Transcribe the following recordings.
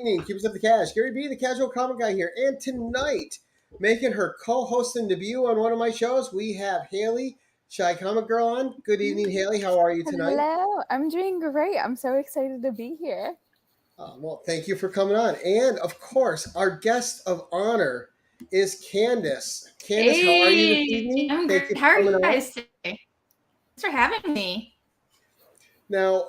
evening, Cubes of the Cash. Gary B, the casual comic guy here. And tonight, making her co-hosting debut on one of my shows, we have Haley, Shy Comic Girl on. Good evening, Haley. How are you tonight? Hello. I'm doing great. I'm so excited to be here. Well, thank you for coming on. And, of course, our guest of honor is Candis. Candis, hey, how are you this evening? I'm Thank you great. for How are coming you on. guys today? Thanks for having me. Now,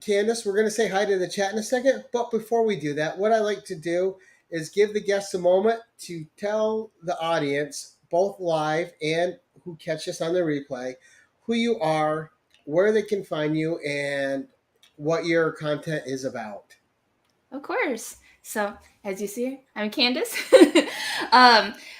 Candice, we're going to say hi to the chat in a second, but before we do that, what I like to do is give the guests a moment to tell the audience, both live and who catch us on the replay, who you are, where they can find you, and what your content is about. Of course. So, as you see, I'm Candis.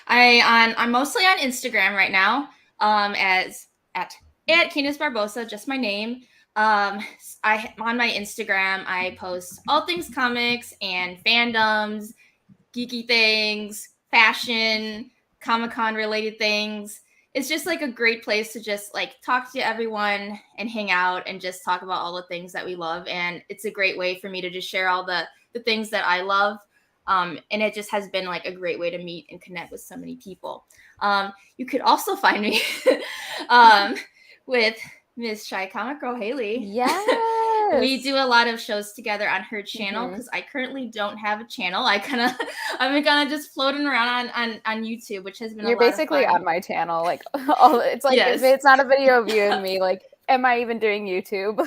I'm mostly on Instagram right now, as at Candis Barbosa, just my name. On my Instagram, I post all things comics and fandoms, geeky things, fashion, Comic-Con related things. It's just like a great place to just like talk to everyone and hang out and just talk about all the things that we love. And it's a great way for me to just share all the things that I love. And it just has been like a great way to meet and connect with so many people. You could also find me with Miss Shy Comic Girl Haley. Yes. We do a lot of shows together on her channel because I currently don't have a channel. I've been kind of just floating around on YouTube, which has been You're a lot basically of fun. on my channel. Like, it's like Yes. if it's not a video of you and me, like, am I even doing YouTube?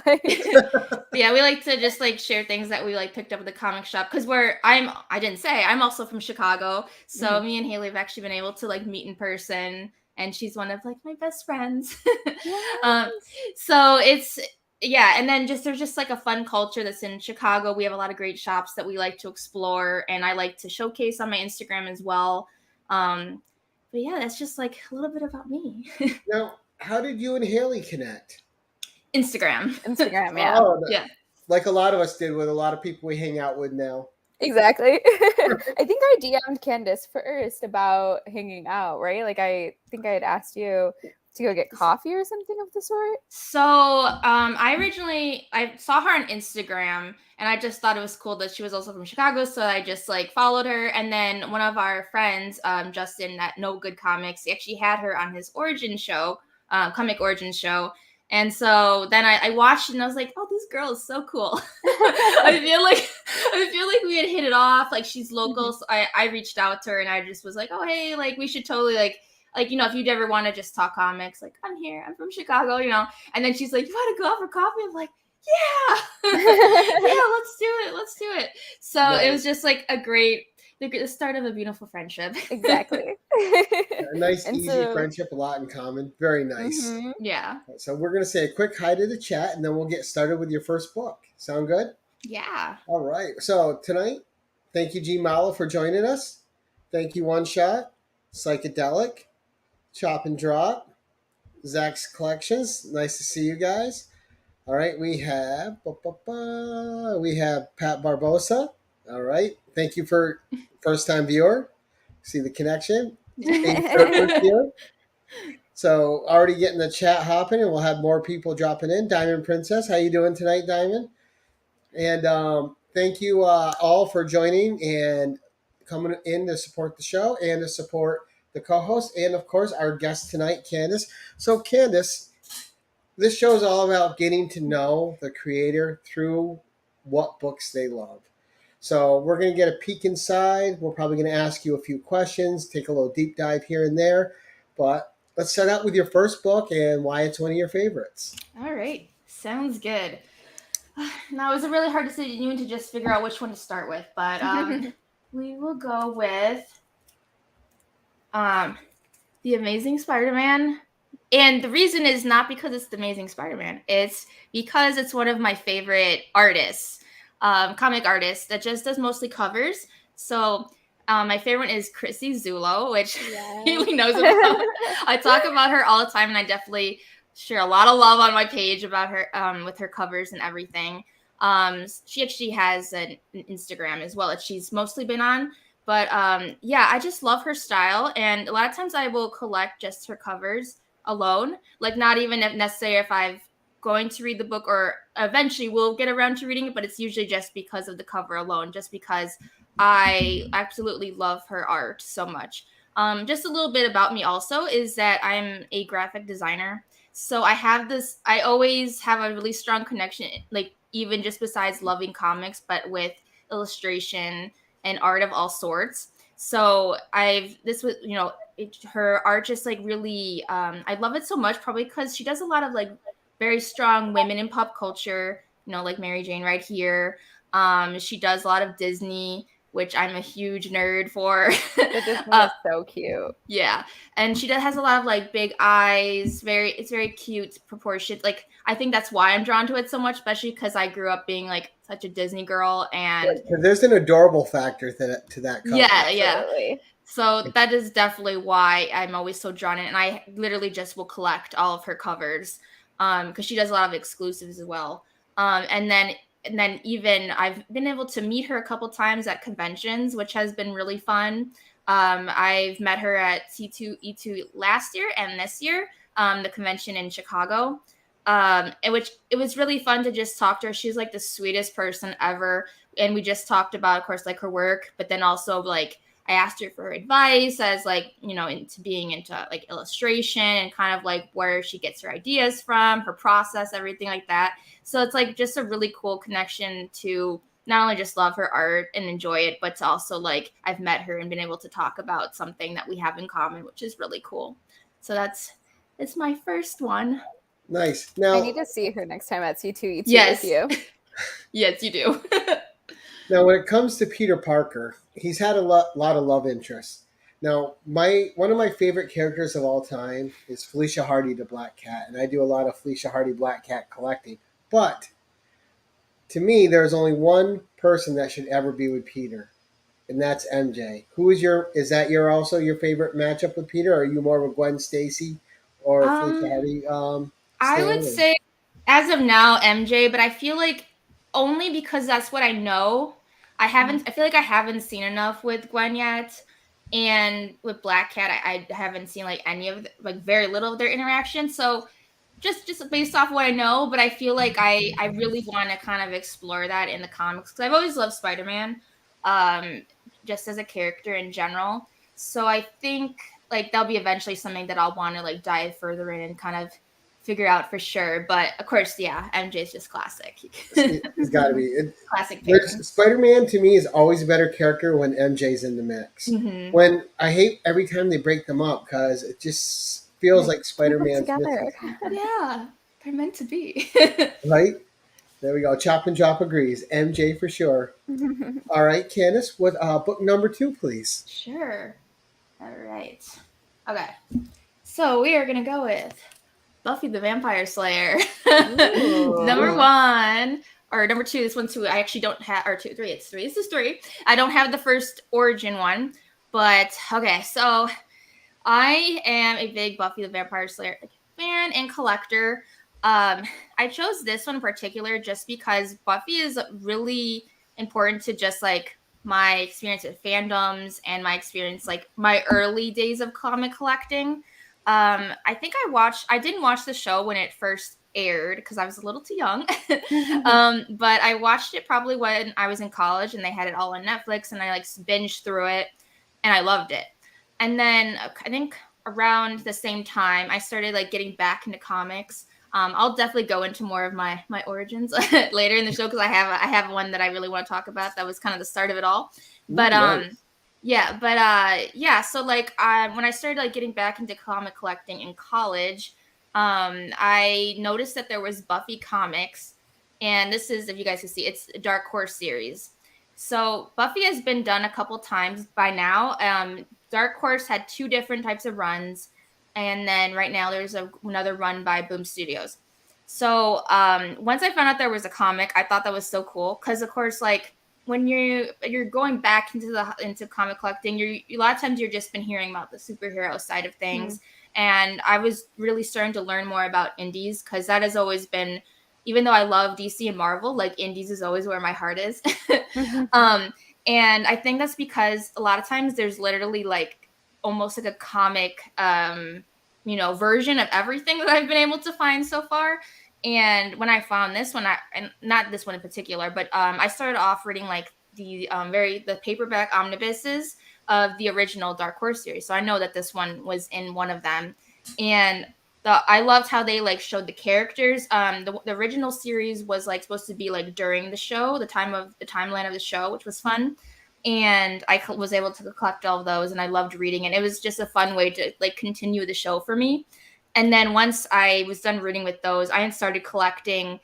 Yeah, we like to just like share things that we like picked up at the comic shop because I didn't say I'm also from Chicago, so me and Haley have actually been able to like meet in person, and she's one of like my best friends. Yes. So it's and then there's just like a fun culture that's in Chicago. We have a lot of great shops that we like to explore, and I like to showcase on my Instagram as well. But yeah, that's just like a little bit about me. Now, how did you and Haley connect? Instagram, yeah. Oh, yeah. Like a lot of us did with a lot of people we hang out with now. Exactly. I think I DM'd Candice first about hanging out, right? Like, I think I had asked you to go get coffee or something of the sort. So I saw her on Instagram and I just thought it was cool that she was also from Chicago, so I just like followed her. And then one of our friends, Justin at No Good Comics, he actually had her on his origin show, comic origin show. And so then I watched it and I was like, oh, this girl is so cool. I feel like we had hit it off. Like, she's local. So I reached out to her and I just was like, oh, hey, like we should totally like, you know, if you'd ever want to just talk comics, like, I'm here, I'm from Chicago, you know. And then she's like, you want to go out for coffee? I'm like, yeah, yeah, let's do it. So It was just like the start of a beautiful friendship. Exactly. A nice, easy friendship, a lot in common. Very nice. Yeah. So we're going to say a quick hi to the chat, and then we'll get started with your first book. Sound good? Yeah. All right. So tonight, thank you, G. Malo, for joining us. Thank you, One Shot, Psychedelic, Chop and Drop, Zach's Collections. Nice to see you guys. All right. We have Pat Barbosa. All right. Thank you for first-time viewer. See the connection. So already getting the chat hopping, and we'll have more people dropping in. Diamond Princess, how you doing tonight, Diamond? And thank you all for joining and coming in to support the show and to support the co-host and, of course, our guest tonight, Candis. So, Candis, this show is all about getting to know the creator through what books they love. So we're going to get a peek inside. We're probably going to ask you a few questions, take a little deep dive here and there. But let's start out with your first book and why it's one of your favorites. All right. Sounds good. Now, it was a really hard decision to just figure out which one to start with. But we will go with The Amazing Spider-Man. And the reason is not because it's The Amazing Spider-Man. It's because it's one of my favorite artists. Comic artist that just does mostly covers. So my favorite is Chrissy Zulo, which Haley knows about. I talk about her all the time, and I definitely share a lot of love on my page about her with her covers and everything. She actually has an Instagram as well that she's mostly been on. But I just love her style, and a lot of times I will collect just her covers alone, like not even if necessary if I've going to read the book, or eventually will get around to reading it, but it's usually just because of the cover alone, just because I absolutely love her art so much. Just a little bit about me also is that I'm a graphic designer. So I always have a really strong connection, like even just besides loving comics, but with illustration and art of all sorts. So her art just like really, I love it so much, probably because she does a lot of like very strong women in pop culture, like Mary Jane right here. She does a lot of Disney, which I'm a huge nerd for. The Disney is so cute. Yeah, and she has a lot of like big eyes. It's very cute proportions. Like I think that's why I'm drawn to it so much, especially because I grew up being like such a Disney girl, and There's an adorable factor to that cover. yeah. So that is definitely why I'm always so drawn in, and I literally just will collect all of her covers, because she does a lot of exclusives as well. And then even I've been able to meet her a couple times at conventions, which has been really fun. I've met her at C2E2 last year and this year, the convention in Chicago. Which it was really fun to just talk to her. She's like the sweetest person ever. And we just talked about, of course, like her work, but then also like I asked her for her advice as like, into being into like illustration and kind of like where she gets her ideas from, her process, everything like that. So it's like just a really cool connection to not only just love her art and enjoy it, but to also like I've met her and been able to talk about something that we have in common, which is really cool. So it's my first one. Nice. Now I need to see her next time at C2E2 Yes. with you. Yes, you do. Now, when it comes to Peter Parker, he's had a lot of love interests. Now, one of my favorite characters of all time is Felicia Hardy, the Black Cat, and I do a lot of Felicia Hardy Black Cat collecting. But to me, there's only one person that should ever be with Peter, and that's MJ. Is that also your favorite matchup with Peter? Or are you more of a Gwen Stacy or Felicia Hardy? I would say as of now MJ, but I feel like only because that's what I know. I feel like I haven't seen enough with Gwen yet, and with Black Cat I haven't seen like any of like very little of their interaction. So just based off what I know, but I feel like I really want to kind of explore that in the comics because I've always loved Spider-Man, just as a character in general. So I think like that'll be eventually something that I'll want to like dive further in and kind of figure out for sure. But of course, yeah, MJ's just classic. It's got to be classic. Spider-Man to me is always a better character when MJ's in the mix. Mm-hmm. When I hate every time they break them up because it just feels like Spider-Man's together. Yeah, they're meant to be. Right? There we go. Chop and Chop agrees. MJ for sure. All right, Candis, what book number 2, please? Sure. All right. Okay. So we are gonna go with Buffy the Vampire Slayer. Number 1 or number 2. This one too. I actually don't have, or 2, 3. It's 3. This is 3. I don't have the first origin one, but okay. So I am a big Buffy the Vampire Slayer fan and collector. I chose this one in particular just because Buffy is really important to just like my experience with fandoms and my experience like my early days of comic collecting. I think I didn't watch the show when it first aired because I was a little too young. But I watched it probably when I was in college and they had it all on Netflix and I like binged through it and I loved it. And then I think around the same time I started like getting back into comics. I'll definitely go into more of my origins later in the show because I have one that I really want to talk about. That was kind of the start of it all. But nice. So like when I started like getting back into comic collecting in college, I noticed that there was Buffy comics, and this is, if you guys can see, it's a Dark Horse series. So Buffy has been done a couple times by now. Dark Horse had 2 different types of runs. And then right now there's another run by Boom Studios. So once I found out there was a comic, I thought that was so cool. Because, of course, like when you're going back into comic collecting, a lot of times you're just been hearing about the superhero side of things. Mm-hmm. And I was really starting to learn more about indies because that has always been, even though I love DC and Marvel, like indies is always where my heart is. And I think that's because a lot of times there's literally like almost like a comic, version of everything that I've been able to find so far. And when I found this one, and not this one in particular, but I started off reading like the paperback omnibuses of the original Dark Horse series. So I know that this one was in one of them, and I loved how they like showed the characters. The original series was like supposed to be like during the show, the timeline of the show, which was fun. And I was able to collect all of those, and I loved reading, and it was just a fun way to like continue the show for me. And then once I was done reading with those, I started collecting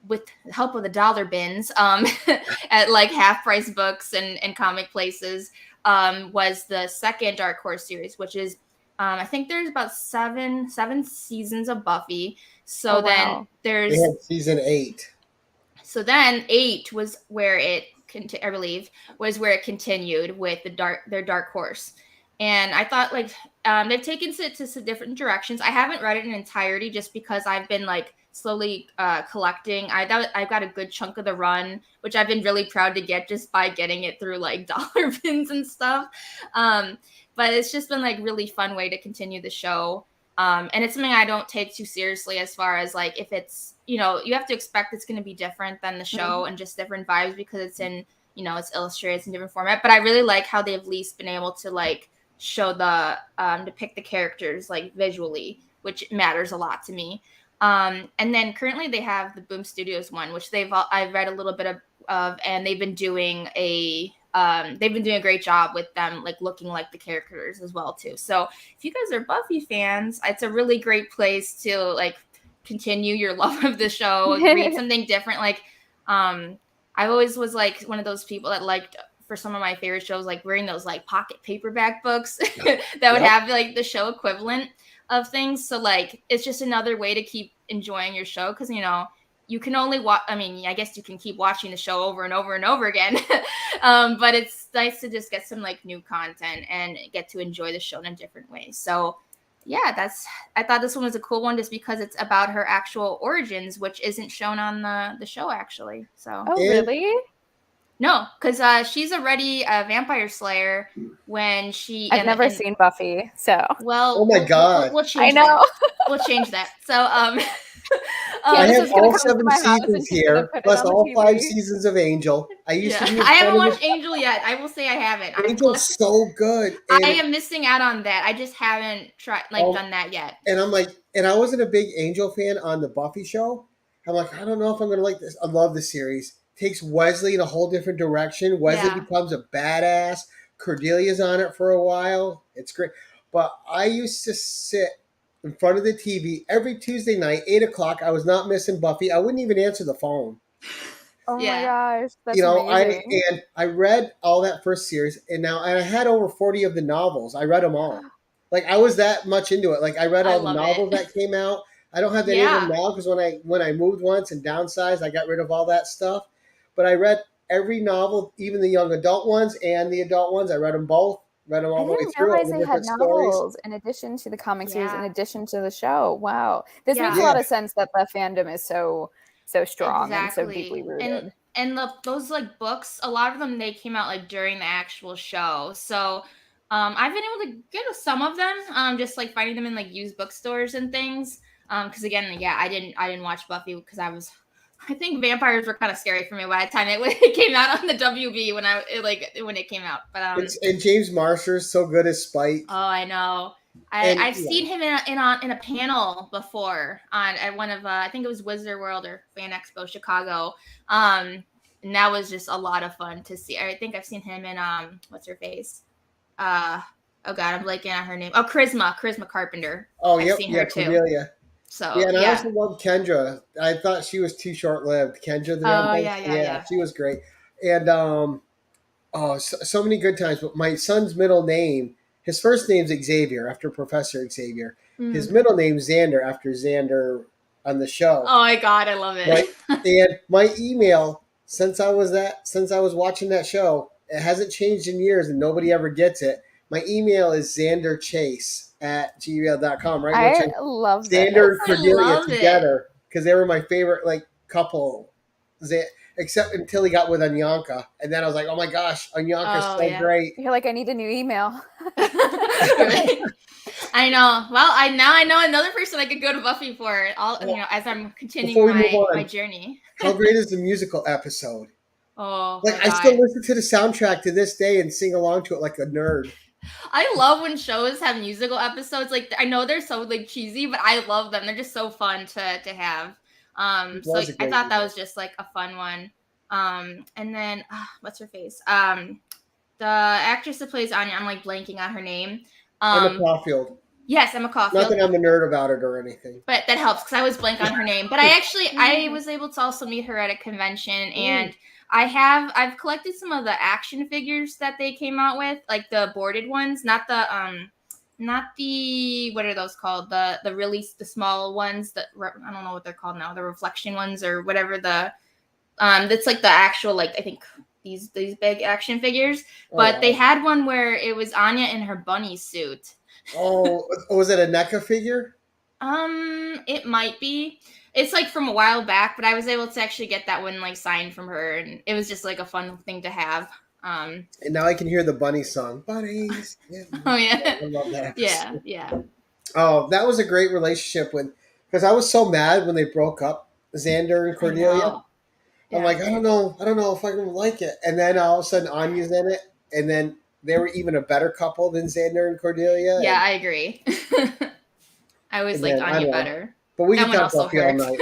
with the help of the dollar bins at like half price books and comic places. Was the second Dark Horse series, which is I think there's about seven seasons of Buffy. So then there's they had season 8. So then 8 was where it I believe was where it continued with their Dark Horse. And I thought like they've taken it to some different directions. I haven't read it in entirety just because I've been like slowly collecting. I got a good chunk of the run, which I've been really proud to get just by getting it through like dollar bins and stuff. But it's just been like really fun way to continue the show. And it's something I don't take too seriously as far as like if it's, you have to expect it's going to be different than the show and just different vibes because it's in, it's illustrated, it's in different format. But I really like how they've at least been able to like show depict the characters like visually, which matters a lot to me. And then currently they have the Boom Studios one, which I've read a little bit of, and they've been doing a great job with them like looking like the characters as well too. So if you guys are Buffy fans, it's a really great place to like continue your love of the show, read something different. Like I always was like one of those people that liked, for some of my favorite shows, like wearing those like pocket paperback books that would have like the show equivalent of things. So like it's just another way to keep enjoying your show because you can only watch. I mean, I guess you can keep watching the show over and over and over again, but it's nice to just get some like new content and get to enjoy the show in a different way. So yeah, I thought this one was a cool one just because it's about her actual origins, which isn't shown on the show actually. So really? No, because she's already a vampire slayer when she. I've never seen Buffy, so. Well, oh my god, we'll change. I know. That. We'll change that. So I have all 7 seasons here, plus all 5 seasons of Angel. I used to be. I haven't watched Angel yet. I will say I haven't. Angel's so good. I am missing out on that. I just haven't done that yet. And I'm like, and I wasn't a big Angel fan on the Buffy show. I'm like, I don't know if I'm gonna like this. I love the series. Takes Wesley in a whole different direction. Wesley becomes a badass. Cordelia's on it for a while. It's great. But I used to sit in front of the TV every Tuesday night, 8 o'clock. I was not missing Buffy. I wouldn't even answer the phone. Oh my gosh, that's amazing. I read all that first series, and I had over 40 of the novels. I read them all. Like I was that much into it. Like I read all the novels that came out. I don't have any of them now because when I moved once and downsized, I got rid of all that stuff. But I read every novel, even the young adult ones and the adult ones. I read them both. Read them all the way through. I didn't realize they had novels in addition to the comic series, in addition to the show. Wow. This makes a lot of sense that the fandom is so strong and so deeply rooted. And those like books, a lot of them, they came out like during the actual show. So I've been able to get some of them, just like finding them in like used bookstores and things. Because again, I didn't watch Buffy because I think vampires were kind of scary for me by the time it came out on the WB when it came out. But and James Marsters so good as Spike. Oh, I know. I've seen him in a panel before at one of I think it was Wizard World or Fan Expo Chicago. And that was just a lot of fun to see. I think I've seen him in what's her face? Oh God, I'm blanking on her name. Oh, Charisma Carpenter. Oh, I've seen her too. Cordelia. So and I also love Kendra. I thought she was too short-lived. Kendra, the vampire. She was great. And so many good times. But my son's middle name, his first name's Xavier after Professor Xavier. His middle name's Xander after Xander on the show. Oh my God, I love it. Right? And my email since I was watching that show, it hasn't changed in years, and nobody ever gets it. My email is xanderchase@gmail.com, right? I love Xander and Cordelia together because they were my favorite couple. Except until he got with Anyanka, and then I was like, "Oh my gosh, Anyanka's so great." You're like, I need a new email. I know. Well, I know another person I could go to Buffy for. As I'm continuing Before we move my on, journey. how great is the musical episode? Oh Like my I still god. listen to the soundtrack to this day and sing along to it like a nerd. I love when shows have musical episodes. Like I know they're so like cheesy, but I love them. They're just so fun to have. It So was a I great thought that movie. was just like a fun one. And then what's her face? The actress that plays Anya, I'm like blanking on her name. Emma Caulfield. Yes, Emma Not Caulfield. that I'm a nerd about it or anything. But that helps because I was blank on her name. But I was able to also meet her at a convention, and I've collected some of the action figures that they came out with, like the boarded ones, not the what are those called? The the small ones that I don't know what they're called now, the reflection ones or whatever that's like the actual, like I think these big action figures. But they had one where it was Anya in her bunny suit. Oh, was it a NECA figure? It might be. It's like from a while back, but I was able to actually get that one like signed from her, and it was just like a fun thing to have. And now I can hear the bunny song. Bunnies. Yeah. Oh yeah. I love that episode. Yeah. Oh, that was a great relationship because I was so mad when they broke up, Xander and Cordelia. I'm like, I don't know if I'm gonna like it. And then all of a sudden Anya's in it, and then they were even a better couple than Xander and Cordelia. Yeah, I agree. I always liked Anya better. But we can talk Buffy all night.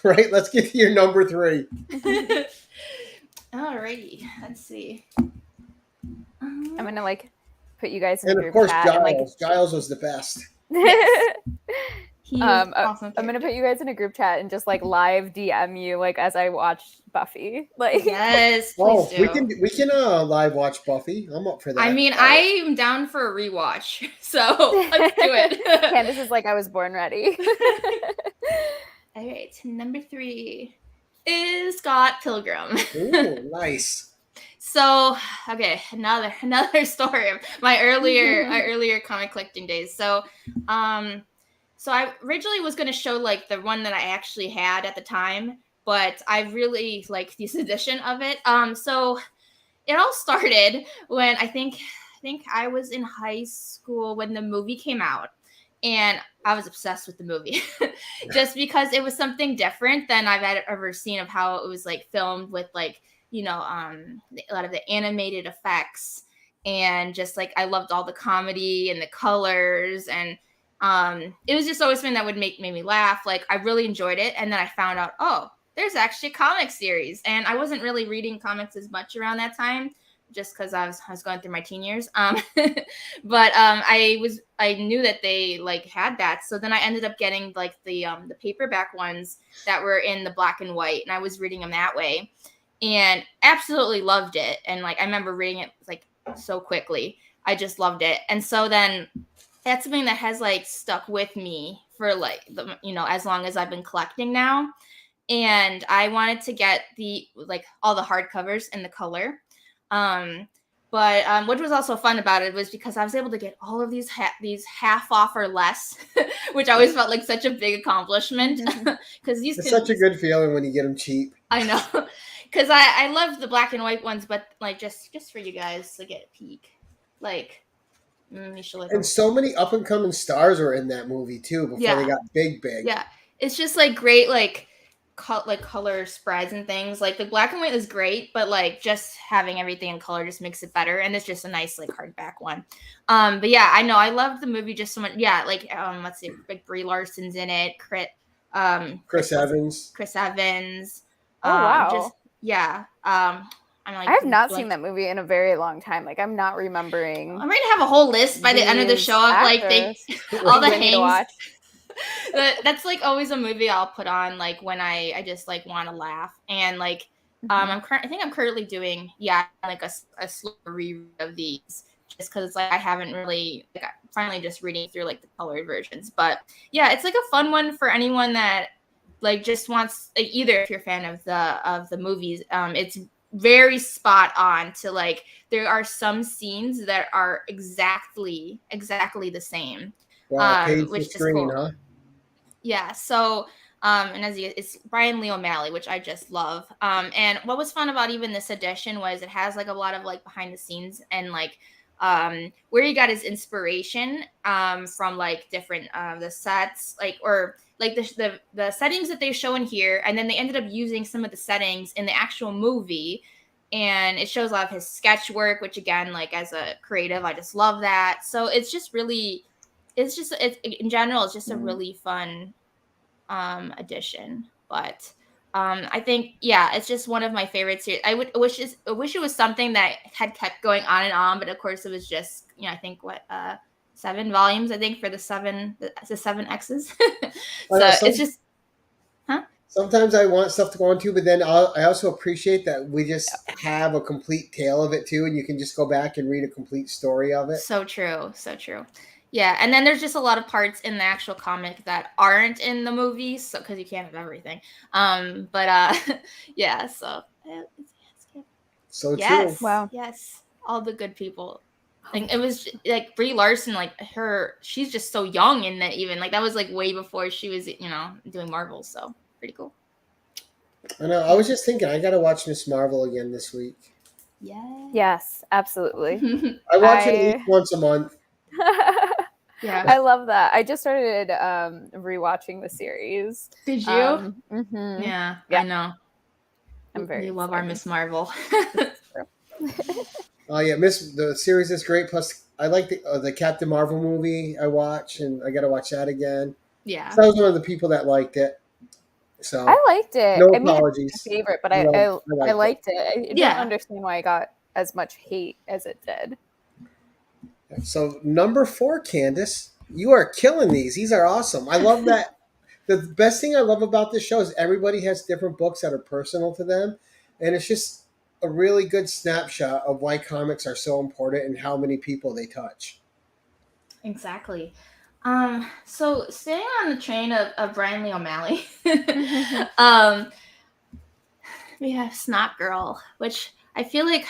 Let's get to your number 3. Alrighty, let's see. I'm gonna like put you guys in And a of group course, chat. Giles was the best. Yes. Awesome. I'm gonna put you guys in a group chat and just like live DM you like as I watch Buffy. Like yes, please do. We can live watch Buffy. I'm up for that. I mean, I'm down for a rewatch, so let's do it. Candace is like, I was born ready. All right, number 3 is Scott Pilgrim. Ooh, nice. So, okay, another story of my earlier comic collecting days. So I originally was going to show like the one that I actually had at the time, but I really liked this edition of it. So it all started when I think I was in high school when the movie came out, and I was obsessed with the movie just because it was something different than I've ever seen of how it was like filmed with like, a lot of the animated effects, and just like I loved all the comedy and the colors, and it was just always something that would make me laugh. Like I really enjoyed it, and then I found out, oh, there's actually a comic series, and I wasn't really reading comics as much around that time, just because I was going through my teen years. But I knew that they like had that, so then I ended up getting like the paperback ones that were in the black and white, and I was reading them that way, and absolutely loved it. And like I remember reading it like so quickly. I just loved it, and so then that's something that has like stuck with me for like as long as I've been collecting now. And I wanted to get all the hardcovers in the color. But what was also fun about it was because I was able to get all of these half off or less, which I always felt like such a big accomplishment. Because it's such a good feeling when you get them cheap. I know, because I love the black and white ones, but like just for you guys to get a peek, like. And so many up and coming stars were in that movie too before they got big. Yeah, it's just like great color spreads and things. Like the black and white is great, but like just having everything in color just makes it better, and it's just a nice like hardback one. But yeah, I know I loved the movie just so much. Yeah, like let's see, like Brie Larson's in it. Chris Evans. Oh wow! Just yeah. I have not seen that movie in a very long time. Like I'm not remembering. I might have a whole list by the end of the show of like all the hangs. That's like always a movie I'll put on like when I just like want to laugh, and like I think I'm currently doing like a slow reread of these just because it's like I haven't really like I'm finally just reading through like the colored versions. But yeah, it's like a fun one for anyone that like just wants like, either if you're a fan of the movies, it's very spot on to like there are some scenes that are exactly the same. Wow, which screen, is cool. huh? Yeah, so and it's Brian Lee O'Malley, which I just love. And what was fun about even this edition was it has like a lot of like behind the scenes and like where he got his inspiration from like different the sets, like or like the settings that they show in here, and then they ended up using some of the settings in the actual movie, and it shows a lot of his sketch work, which again, like as a creative, I just love that. So it's just really, it's in general, it's just a really fun addition. But I think, yeah, it's just one of my favorite series. I wish it was something that had kept going on and on, but of course it was just, I think 7 volumes, I think, for the 7 X's. So it's just, huh? Sometimes I want stuff to go on too, but then I also appreciate that we just have a complete tale of it too, and you can just go back and read a complete story of it. So true. Yeah, and then there's just a lot of parts in the actual comic that aren't in the movies, so because you can't have everything. Yeah, so So yes, true. Wow. yes, all the good people. Like it was like Brie Larson, like she's just so young in that. Even like that was like way before she was, doing Marvel. So pretty cool. I know. I was just thinking, I gotta watch Miss Marvel again this week. Yeah. Yes, absolutely. I watch it at least once a month. Yeah. I love that. I just started rewatching the series. Did you? Mhm. Yeah, Yeah. I know. I'm very We love our excited. Miss Marvel. Oh yeah, the series is great. Plus, I like the Captain Marvel movie I watch, and I gotta watch that again. Yeah. So I was one of the people that liked it. So I liked it. no I mean, apologies. it's my favorite, but I I liked liked it. I Yeah. don't understand why I got as much hate as it did. So number 4, Candis, you are killing these. These are awesome. I love that. The best thing I love about this show is everybody has different books that are personal to them, and it's just a really good snapshot of why comics are so important and how many people they touch. Exactly. So staying on the train of Brian Lee O'Malley, we have Snot Girl, which I feel like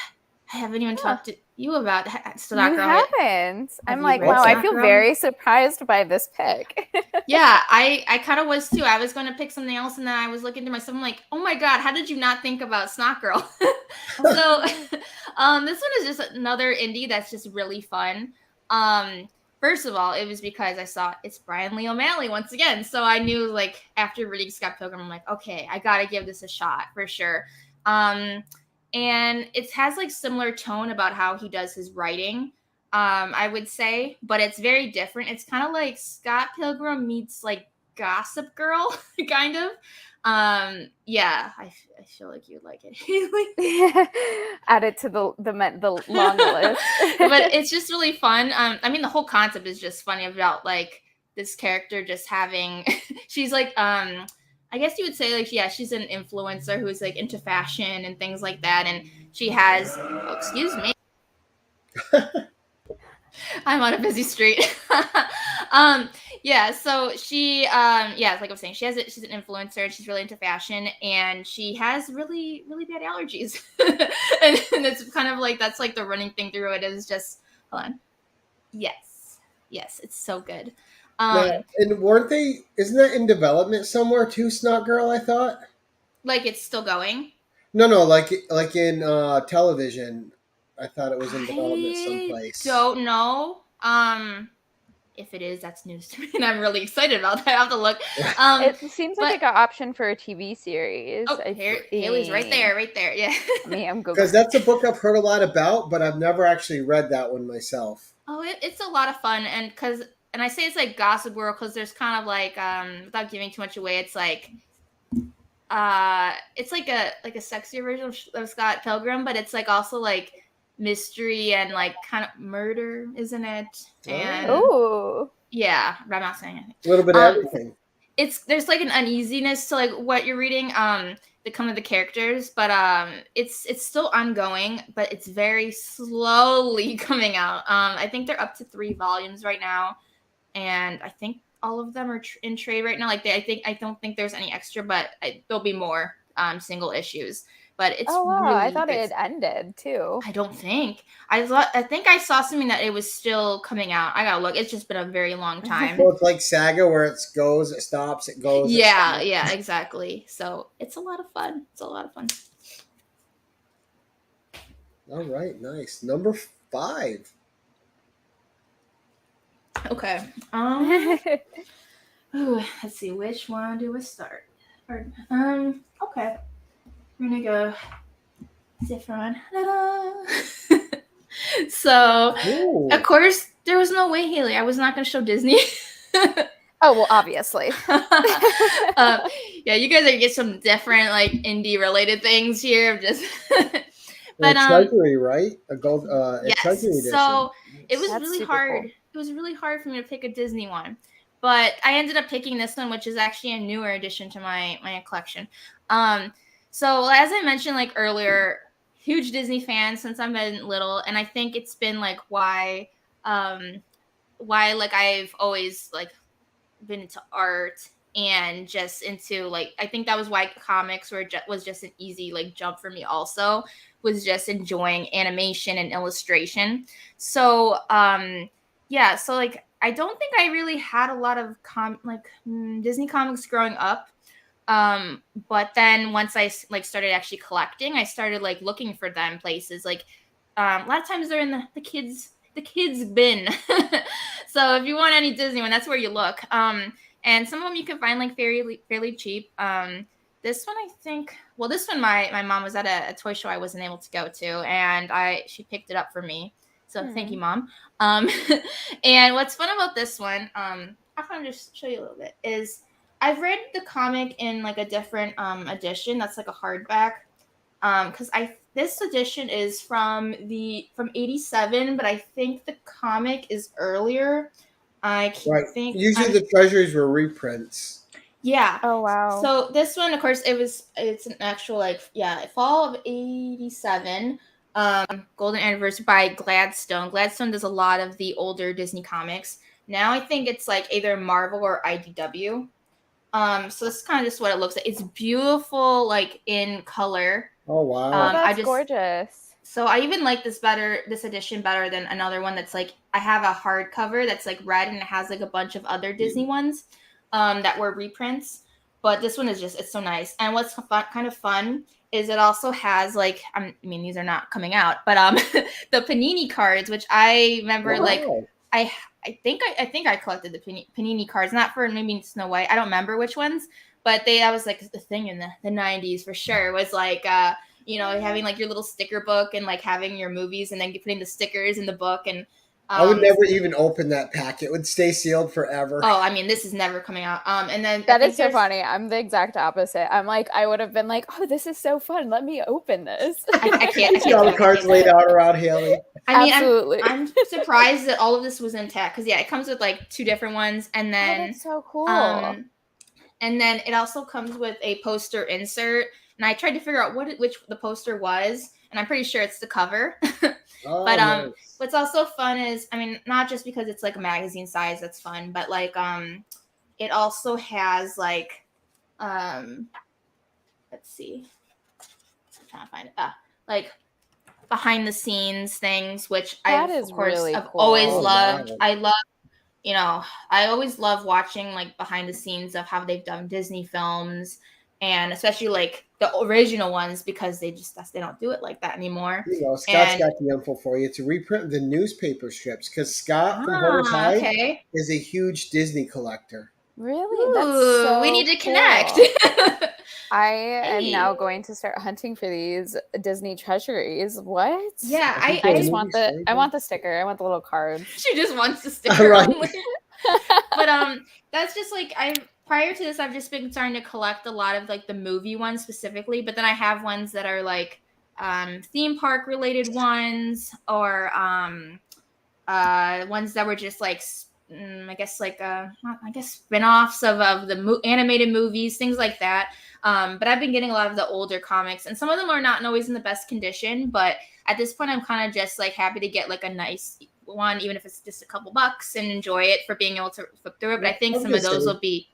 I haven't even talked to you about. Snot You Girl. haven't. I'm you like, read wow, I Snot feel Girl? very surprised by this pick. Yeah, I kind of was too. I was going to pick something else, and then I was looking to myself. I'm like, oh my god, how did you not think about Snot Girl? So, this one is just another indie that's just really fun. First of all, it was because I saw it's Brian Lee O'Malley once again, so I knew like after reading Scott Pilgrim, I'm like, okay, I gotta give this a shot for sure. And it has like similar tone about how he does his writing. I would say, but it's very different. It's kind of like Scott Pilgrim meets like Gossip Girl, kind of. Yeah, I feel like you'd like it, Haley. Add it to the long list. But it's just really fun. I mean, the whole concept is just funny about like this character just having. She's like, I guess you would say like, yeah, she's an influencer who's like into fashion and things like that, and she has. Oh, excuse me. I'm on a busy street. Yeah, so she yeah, like I was saying, she's an influencer and she's really into fashion, and she has really, really bad allergies. and it's kind of like that's like the running thing through it is just hold on. Yes, it's so good. Now, and weren't they? Isn't that in development somewhere too, Snot Girl? I thought. Like it's still going. No, like in television. I thought it was in development someplace. Don't know. If it is, that's news to me, and I'm really excited about that. I have to look. It seems like it got optioned for a TV series. Oh, Haley's right there. Yeah. I'm Googling. Because that's a book I've heard a lot about, but I've never actually read that one myself. Oh, it's a lot of fun, and I say it's like Gossip Girl because there's kind of like without giving too much away, it's like a sexy version of Scott Pilgrim, but it's like also like mystery and like kind of murder, isn't it? And oh, yeah, I'm not saying anything. A little bit of everything. There's like an uneasiness to like what you're reading, the come of the characters, but it's still ongoing, but it's very slowly coming out. I think they're up to 3 volumes right now, and I think all of them are in trade right now. Like I don't think there's any extra, but there'll be more single issues. But it's really I thought good. it had ended too. I don't think. I think I saw something that it was still coming out. I gotta look. It's just been a very long time. Well, it's like Saga where it goes, it stops, it goes. Yeah, exactly. So it's a lot of fun. All right, nice. Number 5. Okay. Let's see. Which one do we start? Okay. We're gonna go different one. So, Ooh. of course, there was no way, Haley. I was not gonna show Disney. Oh, well, obviously. Yeah, you guys are gonna get some different like indie related things here. Just But treasury, right? A gold yes. a treasury edition. So it was That's really super hard. cool. It was really hard for me to pick a Disney one. But I ended up picking this one, which is actually a newer addition to my collection. So as I mentioned like earlier, huge Disney fan since I've been little, and I think it's been like why like I've always like been into art and just into like I think that was why comics was just an easy like jump for me also, was just enjoying animation and illustration. So yeah, so like I don't think I really had a lot of Disney comics growing up. But then once I like started actually collecting, I started like looking for them places. Like a lot of times they're in the kids bin. So if you want any Disney one, that's where you look. And some of them you can find like fairly cheap. This one I think, well, this one my mom was at a toy show I wasn't able to go to, and she picked it up for me. So thank you, Mom. And what's fun about this one, I'll kind of just show you a little bit, is I've read the comic in like a different edition that's like a hardback. Because this edition is from 87, but I think the comic is earlier. I think usually the treasuries were reprints. Yeah. Oh wow. So this one, of course, it's an actual like fall of 87. Golden Anniversary by Gladstone. Gladstone does a lot of the older Disney comics. Now I think it's like either Marvel or IDW. So this is kind of just what it looks like. It's beautiful, like in color. Oh wow. That's gorgeous. So I even like this edition better than another one that's like, I have a hardcover that's like red and it has like a bunch of other Disney ones that were reprints. But this one is it's so nice. And what's kind of fun is it also has like, I mean, these are not coming out, but the Panini cards, which I remember like, I think I collected the Panini cards, not for maybe Snow White. I don't remember which ones, but that was like the thing in the 90s for sure, was like, having like your little sticker book and like having your movies and then putting the stickers in the book. And I would never even open that pack. It would stay sealed forever. Oh, I mean, this is never coming out. And then that is so funny. I'm the exact opposite. I'm like, I would have been like, oh, this is so fun. Let me open this. I can't. See all the cards laid out around Haley. I mean, absolutely. I'm surprised that all of this was intact because it comes with like 2 different ones, and then that's so cool. And then it also comes with a poster insert. And I tried to figure out which the poster was, and I'm pretty sure it's the cover. But nice. What's also fun is, I mean, not just because it's like a magazine size that's fun, but like it also has like let's see, I'm trying to find it. Like behind the scenes things, which I've always loved. Wow. I always love watching like behind the scenes of how they've done Disney films, and especially like the original ones, because they don't do it like that anymore. Scott's got the info for you to reprint the newspaper strips, because Scott from Horse High is a huge Disney collector. Really? Ooh, that's so we need to cool. connect. I am now going to start hunting for these Disney treasuries. What? Yeah, I just want I want the sticker. I want the little cards. She just wants the sticker. Right. But that's just like prior to this, I've just been starting to collect a lot of like the movie ones specifically, but then I have ones that are like theme park related ones, or ones that were just like I guess spin-offs of the animated movies, things like that. But I've been getting a lot of the older comics, and some of them are not always in the best condition, but at this point I'm kind of just like happy to get like a nice one, even if it's just a couple bucks, and enjoy it for being able to flip through it. But I think some of those will be...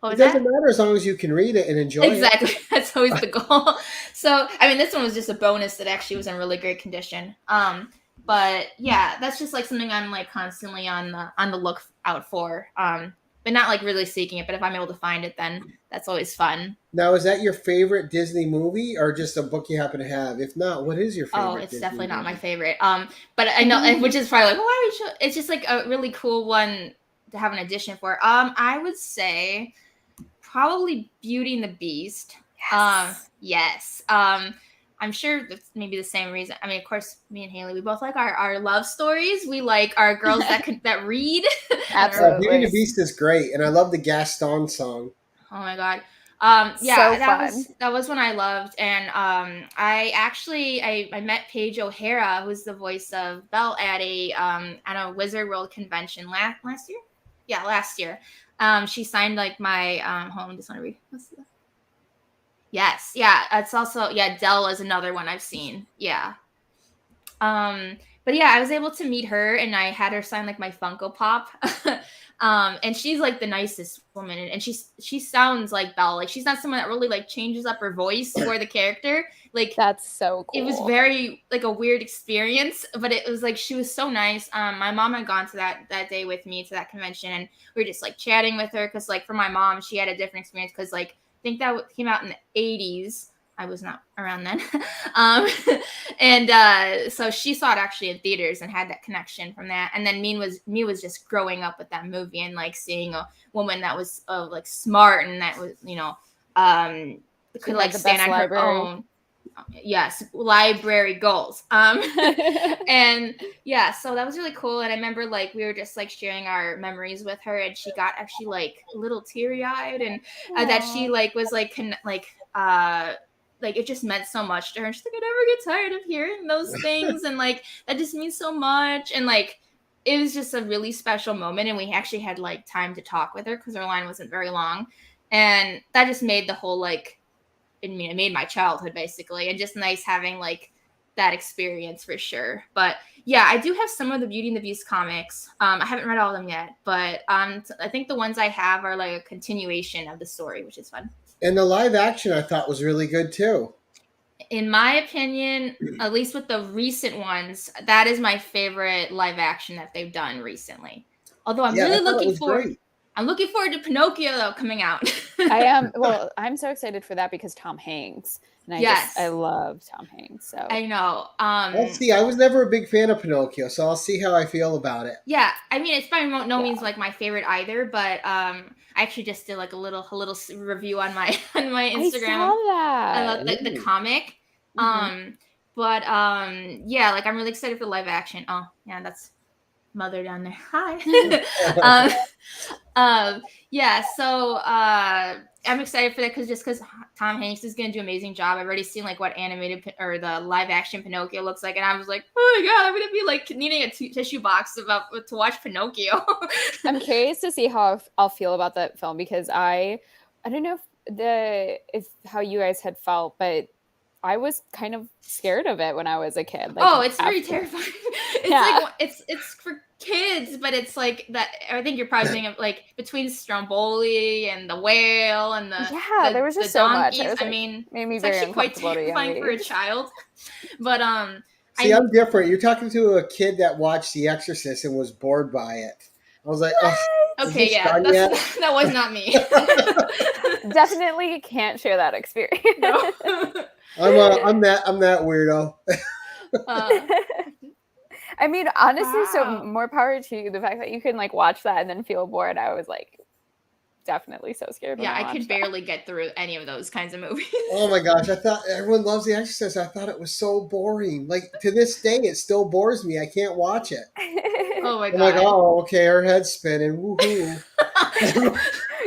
It doesn't matter as long as you can read it and enjoy it. Exactly. That's always the goal. So, I mean, this one was just a bonus that actually was in really great condition. But yeah, that's just like something I'm like constantly on the lookout for. but not like really seeking it. But if I'm able to find it, then that's always fun. Now, is that your favorite Disney movie or just a book you happen to have? If not, what is your favorite? Oh, it's Disney definitely not my movie? favorite. But I know, which is probably like, why would you? It's just like a really cool one to have an addition for. I would say probably Beauty and the Beast. Yes. I'm sure that's maybe the same reason. I mean, of course, me and Haley, we both like our love stories. We like our girls that read. Absolutely. Beauty and the Beast is great, and I love the Gaston song. Oh my god. So fun. That was one I loved, and I met Paige O'Hara, who's the voice of Belle at a Wizard World convention last year. Yeah, last year. She signed like my hold on, I just want to read. Yes, yeah. It's also Dell is another one I've seen. Yeah. But yeah, I was able to meet her, and I had her sign like my Funko Pop. And she's like the nicest woman, and she sounds like Belle. Like she's not someone that really like changes up her voice for the character. Like that's so cool. It was very like a weird experience, but it was like she was so nice. My mom had gone to that day with me to that convention, and we were just like chatting with her because like for my mom, she had a different experience because like I think that came out in the 80s. I was not around then. And so she saw it actually in theaters and had that connection from that. And then me was just growing up with that movie and like seeing a woman that was like smart and that was, could like stand on her own. Yes, library goals. And yeah, so that was really cool. And I remember like we were just like sharing our memories with her, and she got actually like a little teary-eyed, and that she like was like like it just meant so much to her. And she's like, I never get tired of hearing those things, and like that just means so much. And like it was just a really special moment, and we actually had like time to talk with her because her line wasn't very long, and that just made the whole like. It made my childhood basically, and just nice having like that experience for sure. But yeah, I do have some of the Beauty and the Beast comics. I haven't read all of them yet, but I think the ones I have are like a continuation of the story, which is fun. And the live action I thought was really good too. In my opinion, at least with the recent ones, that is my favorite live action that they've done recently. Although I'm really looking forward. Great. I'm looking forward to Pinocchio though coming out. I am. Well, I'm so excited for that because Tom Hanks, and I love Tom Hanks. So I know. Let's see. I was never a big fan of Pinocchio, so I'll see how I feel about it. Yeah, I mean, it's by no means like my favorite either, but I actually just did like a little review on my Instagram. I saw that. I love the comic. Mm-hmm. But yeah, like I'm really excited for live action. Oh yeah, that's Mother down there. Hi. Yeah, so I'm excited for that because Tom Hanks is gonna do an amazing job. I've already seen like what animated or the live action Pinocchio looks like, and I was like, oh my god, I'm gonna be like needing a tissue box to watch Pinocchio. I'm curious to see how I'll feel about that film because I don't know if how you guys had felt, but I was kind of scared of it when I was a kid. Like, it's very terrifying. It's like it's for kids, but it's like that. I think you're probably thinking of like between Stromboli and the whale and there was just so much. I mean, made me it's very actually quite terrifying for a child. But see, I'm different. You're talking to a kid that watched The Exorcist and was bored by it. I was like, oh, okay, yeah, that was not me. Definitely can't share that experience. No. I'm that weirdo. I mean, honestly, so more power to you. The fact that you can like watch that and then feel bored, I was like definitely so scared. Yeah, I could barely get through any of those kinds of movies. Oh my gosh, I thought everyone loves The Exorcist. I thought it was so boring. Like to this day, it still bores me. I can't watch it. Oh my god! I'm like, oh, okay, her head's spinning. Woohoo!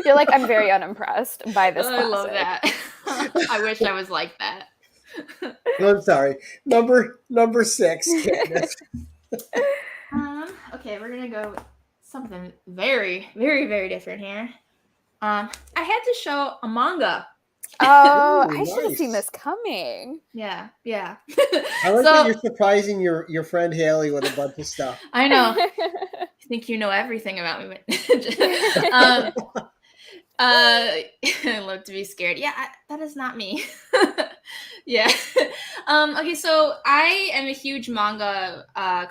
You're like, I'm very unimpressed by this. I love that. I wish I was like that. I'm sorry. Number 6. Okay, we're gonna go with something very, very, very different here. I had to show a manga. Oh, I should have seen this coming. Yeah. I like that you're surprising your friend Haley with a bunch of stuff. I know. I think you know everything about me. I love to be scared. Yeah, that is not me. Yeah. Okay, so I am a huge manga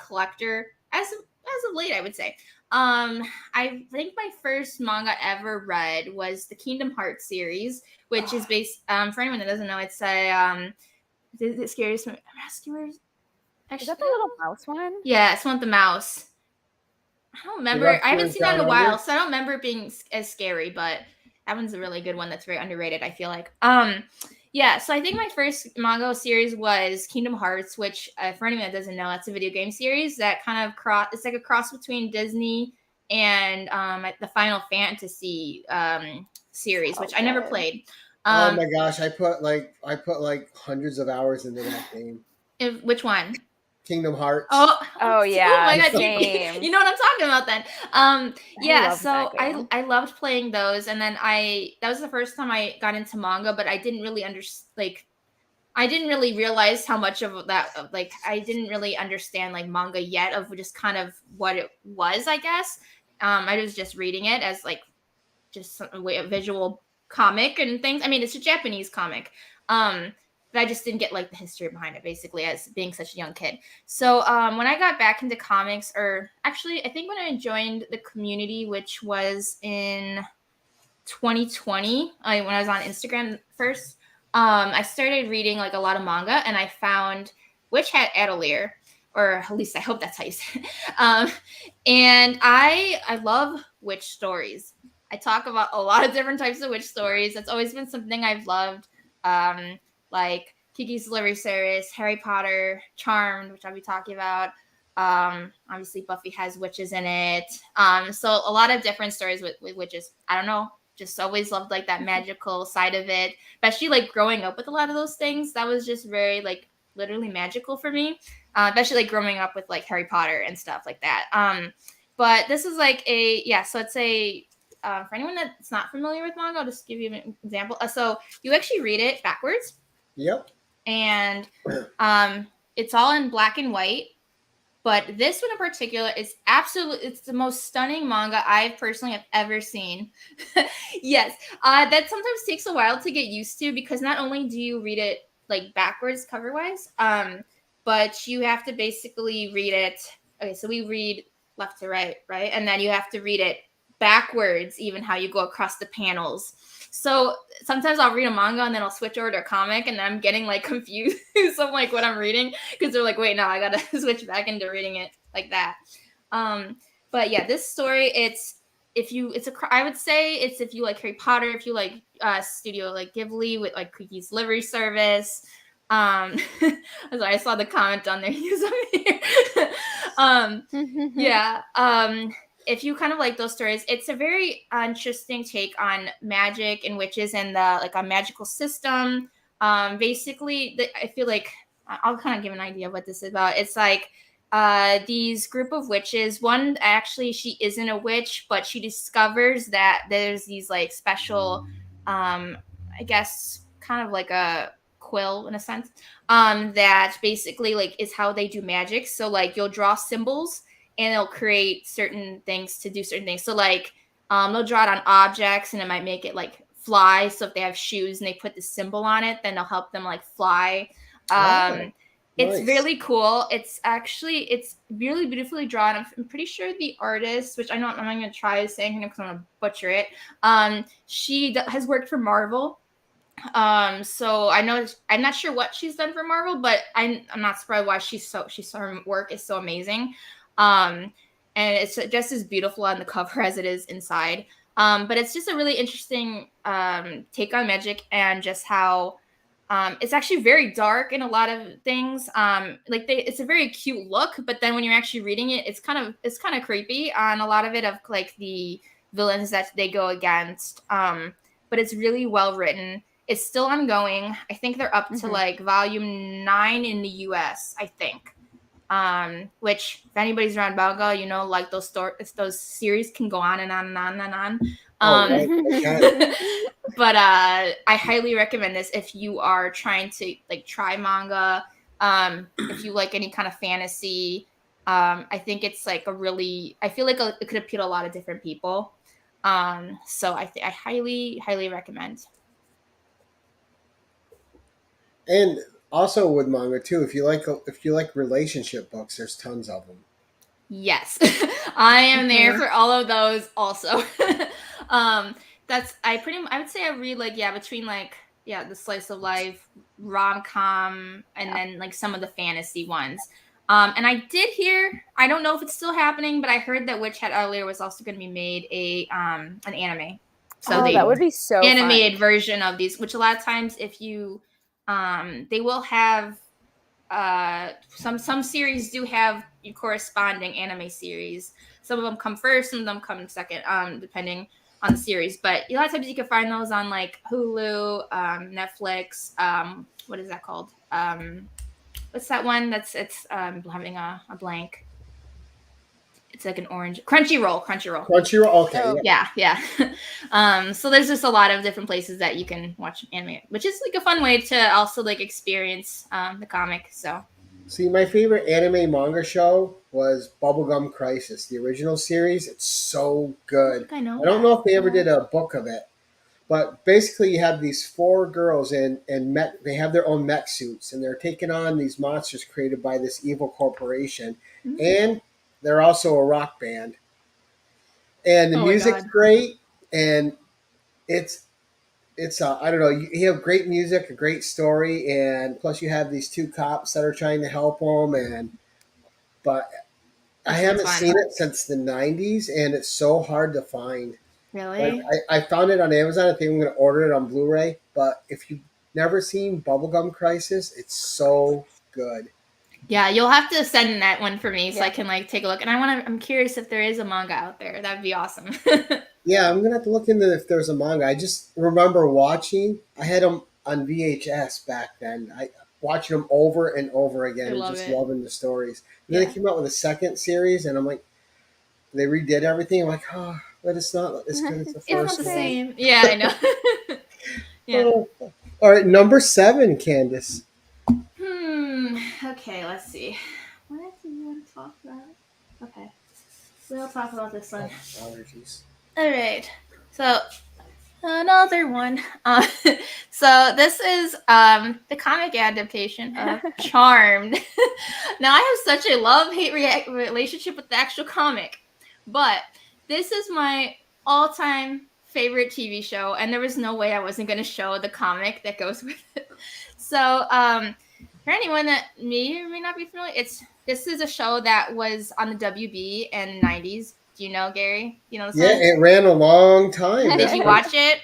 collector as of late, I would say. I think my first manga ever read was the Kingdom Hearts series, which is based. For anyone that doesn't know, it's a the scariest rescuers. Is that the little mouse one? Yeah, it's one with the mouse. I don't remember. I haven't Rescuers seen that in a Down while, Under? so I don't remember it being as scary. But that one's a really good one. That's very underrated, I feel like. Yeah. So I think my first manga series was Kingdom Hearts, which, for anyone that doesn't know, that's a video game series that kind of It's like a cross between Disney and the Final Fantasy series, which I never played. Oh my gosh, I put like hundreds of hours into that game. Which one? Kingdom Hearts. Oh yeah, my god, same. you know what I'm talking about then. Yeah, loved so that game. I loved playing those, and then that was the first time I got into manga, but I didn't really I didn't really realize how much of that, I didn't really understand like manga yet, of just kind of what it was, I guess. I was just reading it as like just a visual comic and things. I mean, it's a Japanese comic. But I just didn't get like the history behind it, basically, as being such a young kid. So when I got back into comics, or actually, I think when I joined the community, which was in 2020, when I was on Instagram first, I started reading like a lot of manga, and I found Witch Hat Atelier, or at least I hope that's how you say it. And I love witch stories. I talk about a lot of different types of witch stories. That's always been something I've loved. Like Kiki's Delivery Service, Harry Potter, Charmed, which I'll be talking about. Obviously Buffy has witches in it. So a lot of different stories with witches. I don't know, just always loved like that magical side of it, especially like growing up with a lot of those things. That was just very like literally magical for me, especially like growing up with like Harry Potter and stuff like that. But this is like so it's a for anyone that's not familiar with manga, I'll just give you an example. So you actually read it backwards. Yep. And it's all in black and white. But this one in particular is it's the most stunning manga I personally have ever seen. Yes, that sometimes takes a while to get used to, because not only do you read it like backwards cover wise, but you have to basically read it. Okay, so we read left to right, right? And then you have to read it backwards, even how you go across the panels. So sometimes I'll read a manga and then I'll switch over to a comic, and then I'm getting like confused of like what I'm reading, because they're like, wait, no, I gotta switch back into reading it like that. But yeah, this story, I would say it's if you like Harry Potter, if you like Studio like Ghibli with like Kiki's Delivery Service. I saw the comment on there. Yeah. If you kind of like those stories, it's a very interesting take on magic and witches and a magical system. Basically, I feel like I'll kind of give an idea of what this is about. It's like these group of witches. One, actually, she isn't a witch, but she discovers that there's these like special, I guess, kind of like a quill in a sense, that basically like is how they do magic. So like you'll draw symbols, and they'll create certain things to do certain things. So like they'll draw it on objects, and it might make it like fly. So if they have shoes and they put the symbol on it, then it'll help them like fly. It's Nice. really cool. It's really beautifully drawn. I'm pretty sure the artist, which I'm not going to try saying her name because I'm going to butcher it. She has worked for Marvel. So I know I'm not sure what she's done for Marvel, but I'm not surprised why her work is so amazing. And it's just as beautiful on the cover as it is inside. But it's just a really interesting take on magic, and just how it's actually very dark in a lot of things. It's a very cute look, but then when you're actually reading it, it's kind of creepy on a lot of it, of like the villains that they go against. But it's really well written. It's still ongoing. I think they're up to like volume 9 in the US, I think. Which if anybody's around manga, like those series can go on and on and on and on. But I highly recommend this if you are trying to like try manga. If you like any kind of fantasy, I think it's like I feel like it could appeal to a lot of different people. So I highly, highly recommend. And also with manga too, if you like relationship books, there's tons of them. Yes, I am there for all of those also. I would say I read like between like the slice of life, rom-com, and then like some of the fantasy ones. And I did hear, I don't know if it's still happening, but I heard that Witch Hat Earlier was also going to be made an anime. So that would be so animated fun. version of these, which a lot of times if you they will have some series do have corresponding anime series. Some of them come first, some of them come second, depending on the series. But a lot of times you can find those on like Hulu, Netflix. What is that called? What's that one? I'm having a blank. It's like an orange Crunchyroll. Crunchyroll. Okay. Oh. Yeah. So there's just a lot of different places that you can watch anime, which is like a fun way to also like experience the comic. So See, my favorite anime manga show was Bubblegum Crisis, the original series. It's so good. I know. I don't know if they ever did a book of it, but basically you have these four girls and they have their own mech suits and they're taking on these monsters created by this evil corporation, and they're also a rock band. And the music's great, and it's I don't know, you have great music, a great story, and plus you have these two cops that are trying to help them, but I haven't seen it since the 90s, and it's so hard to find. Really? Like, I found it on Amazon. I think I'm going to order it on Blu-ray, but if you've never seen Bubblegum Crisis, it's so good. Yeah, you'll have to send that one for me so I can like take a look. And I'm curious if there is a manga out there. That'd be awesome. Yeah, I'm gonna have to look into if there's a manga. I just remember watching. I had them on VHS back then. I watching them over and over again, and just loving the stories. And then they came out with a second series, and I'm like, they redid everything. I'm like, oh, but it's not as good as the first one. Same. Yeah, I know. Yeah. All right, number 7, Candis. Okay, let's see. What do you want to talk about? Okay, we'll talk about this one. Allergies. All right. So another one. So this is the comic adaptation of Charmed. Now I have such a love-hate relationship with the actual comic, but this is my all-time favorite TV show, and there was no way I wasn't going to show the comic that goes with it. So for anyone that may or may not be familiar, this is a show that was on the WB in the 90s. Do you know, Gary? You know this one? It ran a long time. Did you watch it?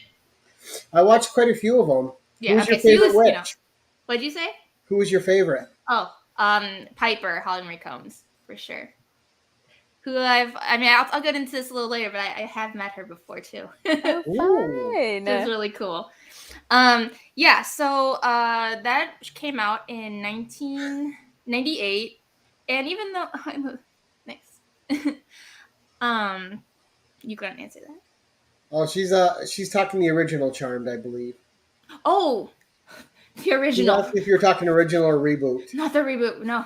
I watched quite a few of them. Yeah. Who's your favorite witch? What'd you say? Who was your favorite? Oh, Piper, Holly Marie Combs, for sure. I'll get into this a little later, but I have met her before too. Fun. It was really cool. So that came out in 1998, and even though nice, you couldn't answer that. Oh, she's talking the original Charmed, I believe. Oh, the original. If you're talking original or reboot. Not the reboot. No,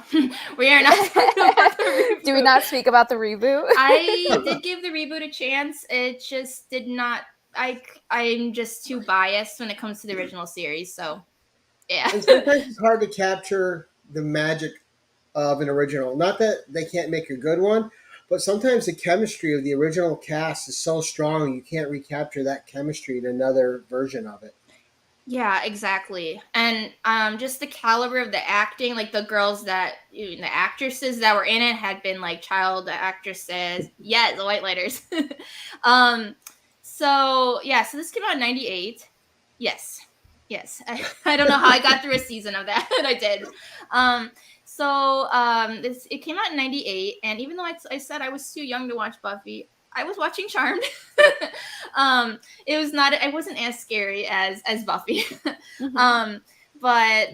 we are not talking about the reboot. Do we not speak about the reboot? I did give the reboot a chance. It just did not. I'm just too biased when it comes to the original series. So, yeah. And sometimes it's hard to capture the magic of an original. Not that they can't make a good one, but sometimes the chemistry of the original cast is so strong you can't recapture that chemistry in another version of it. Yeah, exactly. And just the caliber of the acting, like the girls the actresses that were in it had been like child actresses. Yeah, the white lighters. So this came out in 98. Yes. I don't know how I got through a season of that, but I did. It came out in 98, and even though I said I was too young to watch Buffy, I was watching Charmed. It wasn't as scary as Buffy. But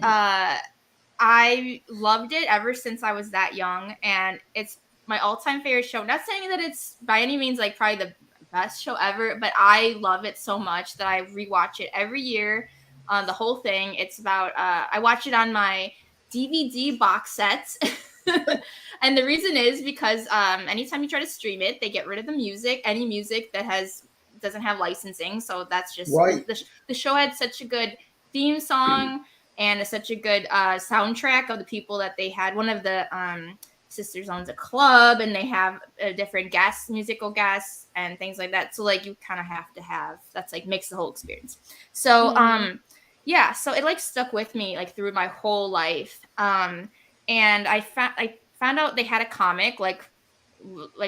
I loved it ever since I was that young, and it's my all-time favorite show. Not saying that it's by any means like probably the best show ever, but I love it so much that I rewatch it every year. The whole thing. It's about I watch it on my DVD box sets. And the reason is because anytime you try to stream it, they get rid of the music, any music that doesn't have licensing. So that's just right. The show had such a good theme song and such a good soundtrack of the people that they had. One of the sisters owns a club and they have different guests, musical guests and things like that. So like you kind of have to have, that's like makes the whole experience. So yeah, so it like stuck with me like through my whole life. And I found out they had a comic like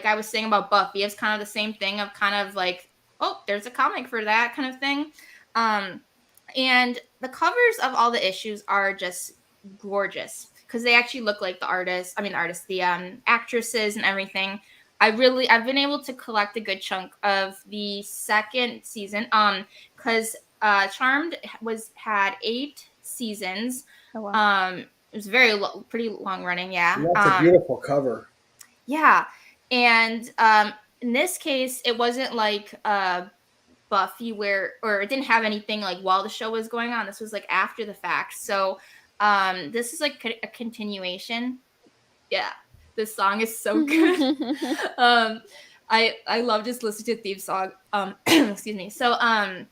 I was saying about Buffy. It's kind of the same thing of kind of like, oh, there's a comic for that kind of thing. And the covers of all the issues are just gorgeous because they actually look like the actresses and everything. I've been able to collect a good chunk of the second season. Because Charmed had 8 seasons. Oh, wow. It was pretty long running. Yeah. That's a beautiful cover. Yeah. And in this case, it wasn't like Buffy or it didn't have anything like while the show was going on. This was like after the fact. So this is like a continuation. Yeah. This song is so good. I love just listening to the theme song. Excuse me. So what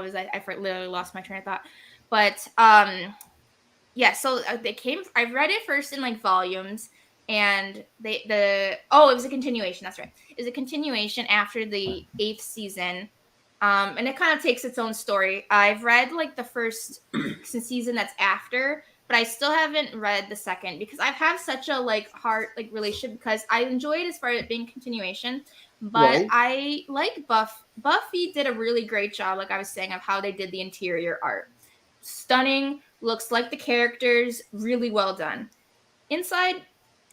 was I literally lost my train of thought. But yeah, so I read it first in like volumes, and it was a continuation. That's right. It was a continuation after the 8th season. And it kind of takes its own story. I've read like the first season that's after, but I still haven't read the second because I've had such a like heart like relationship because I enjoy it as far as it being continuation. But Right. I like Buffy did a really great job, like I was saying, of how they did the interior art. Stunning, looks like the characters, really well done. Inside,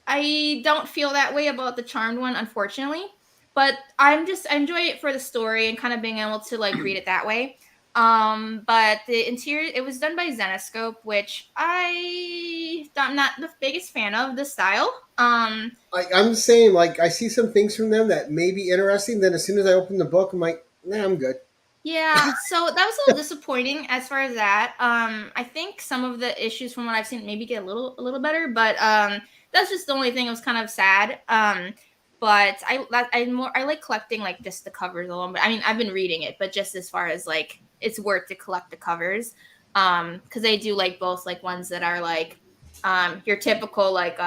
I don't feel that way about the Charmed one, unfortunately. But I enjoy it for the story and kind of being able to like read it that way. But the interior, it was done by Zenescope, which I'm not the biggest fan of the style. I'm the same. Like, I see some things from them that may be interesting. Then as soon as I open the book, I'm like, nah, I'm good. Yeah, so that was a little disappointing as far as that. I think some of the issues from what I've seen maybe get a little better, but that's just the only thing that was kind of sad. But I like collecting like just the covers a little bit. I mean, I've been reading it, but just as far as like it's worth to collect the covers, because they do like both like ones that are like your typical like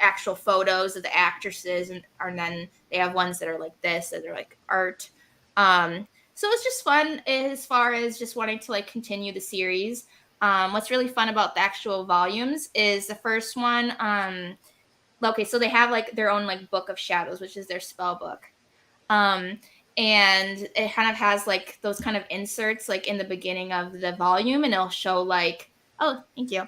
actual photos of the actresses, and then they have ones that are like this, that are like art. So it's just fun as far as just wanting to like continue the series. What's really fun about the actual volumes is the first one. Okay, so they have like their own like book of shadows, which is their spell book. And it kind of has like those kind of inserts like in the beginning of the volume, and it'll show like, oh, thank you.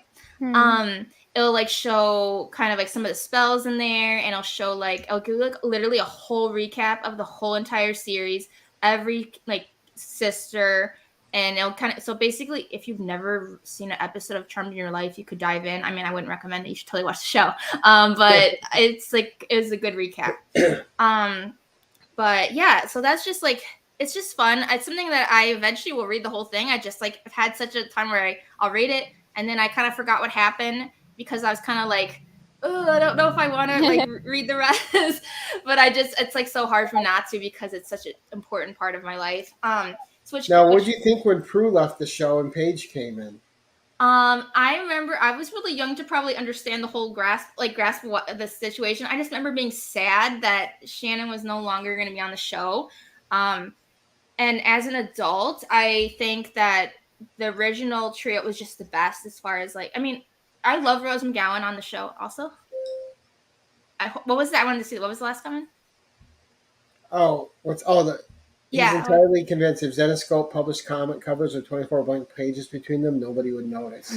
It'll like show kind of like some of the spells in there, and it'll show like it'll give like literally a whole recap of the whole entire series, every like sister, and it'll kind of, so basically if you've never seen an episode of Charmed in your life, you could dive in. I mean, I wouldn't recommend it. You should totally watch the show. But it's a good recap. But yeah, so that's just like, it's just fun. It's something that I eventually will read the whole thing. I just like I've had such a time where I'll read it and then I kind of forgot what happened because I was kind of like, oh, I don't know if I want to like read the rest. But it's like so hard for me not to because it's such an important part of my life. Now, what did you think when Prue left the show and Paige came in? I remember I was really young to probably understand the whole grasp what the situation. I just remember being sad that Shannon was no longer going to be on the show. And as an adult, I think that the original trio was just the best as far as like, I mean, I love Rose McGowan on the show also. What was that one to see? What was the last one? He's entirely convinced if Zenescope published comic covers with 24 blank pages between them, nobody would notice.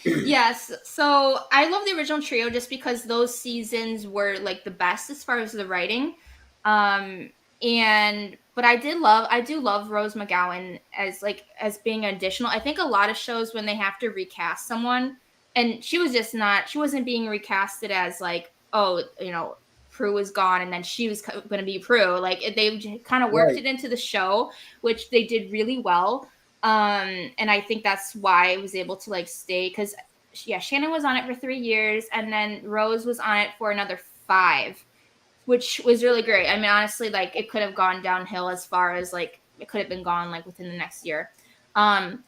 Yes. So I love the original trio just because those seasons were like the best as far as the writing. But I do love Rose McGowan as being additional. I think a lot of shows when they have to recast someone, and she wasn't being recasted as like, oh, you know, Prue was gone and then she was going to be Prue. Like they kind of worked it into the show, which they did really well. And I think that's why it was able to like stay because Shannon was on it for 3 years and then Rose was on it for another 5, which was really great. I mean, honestly, like it could have gone downhill as far as like it could have been gone like within the next year.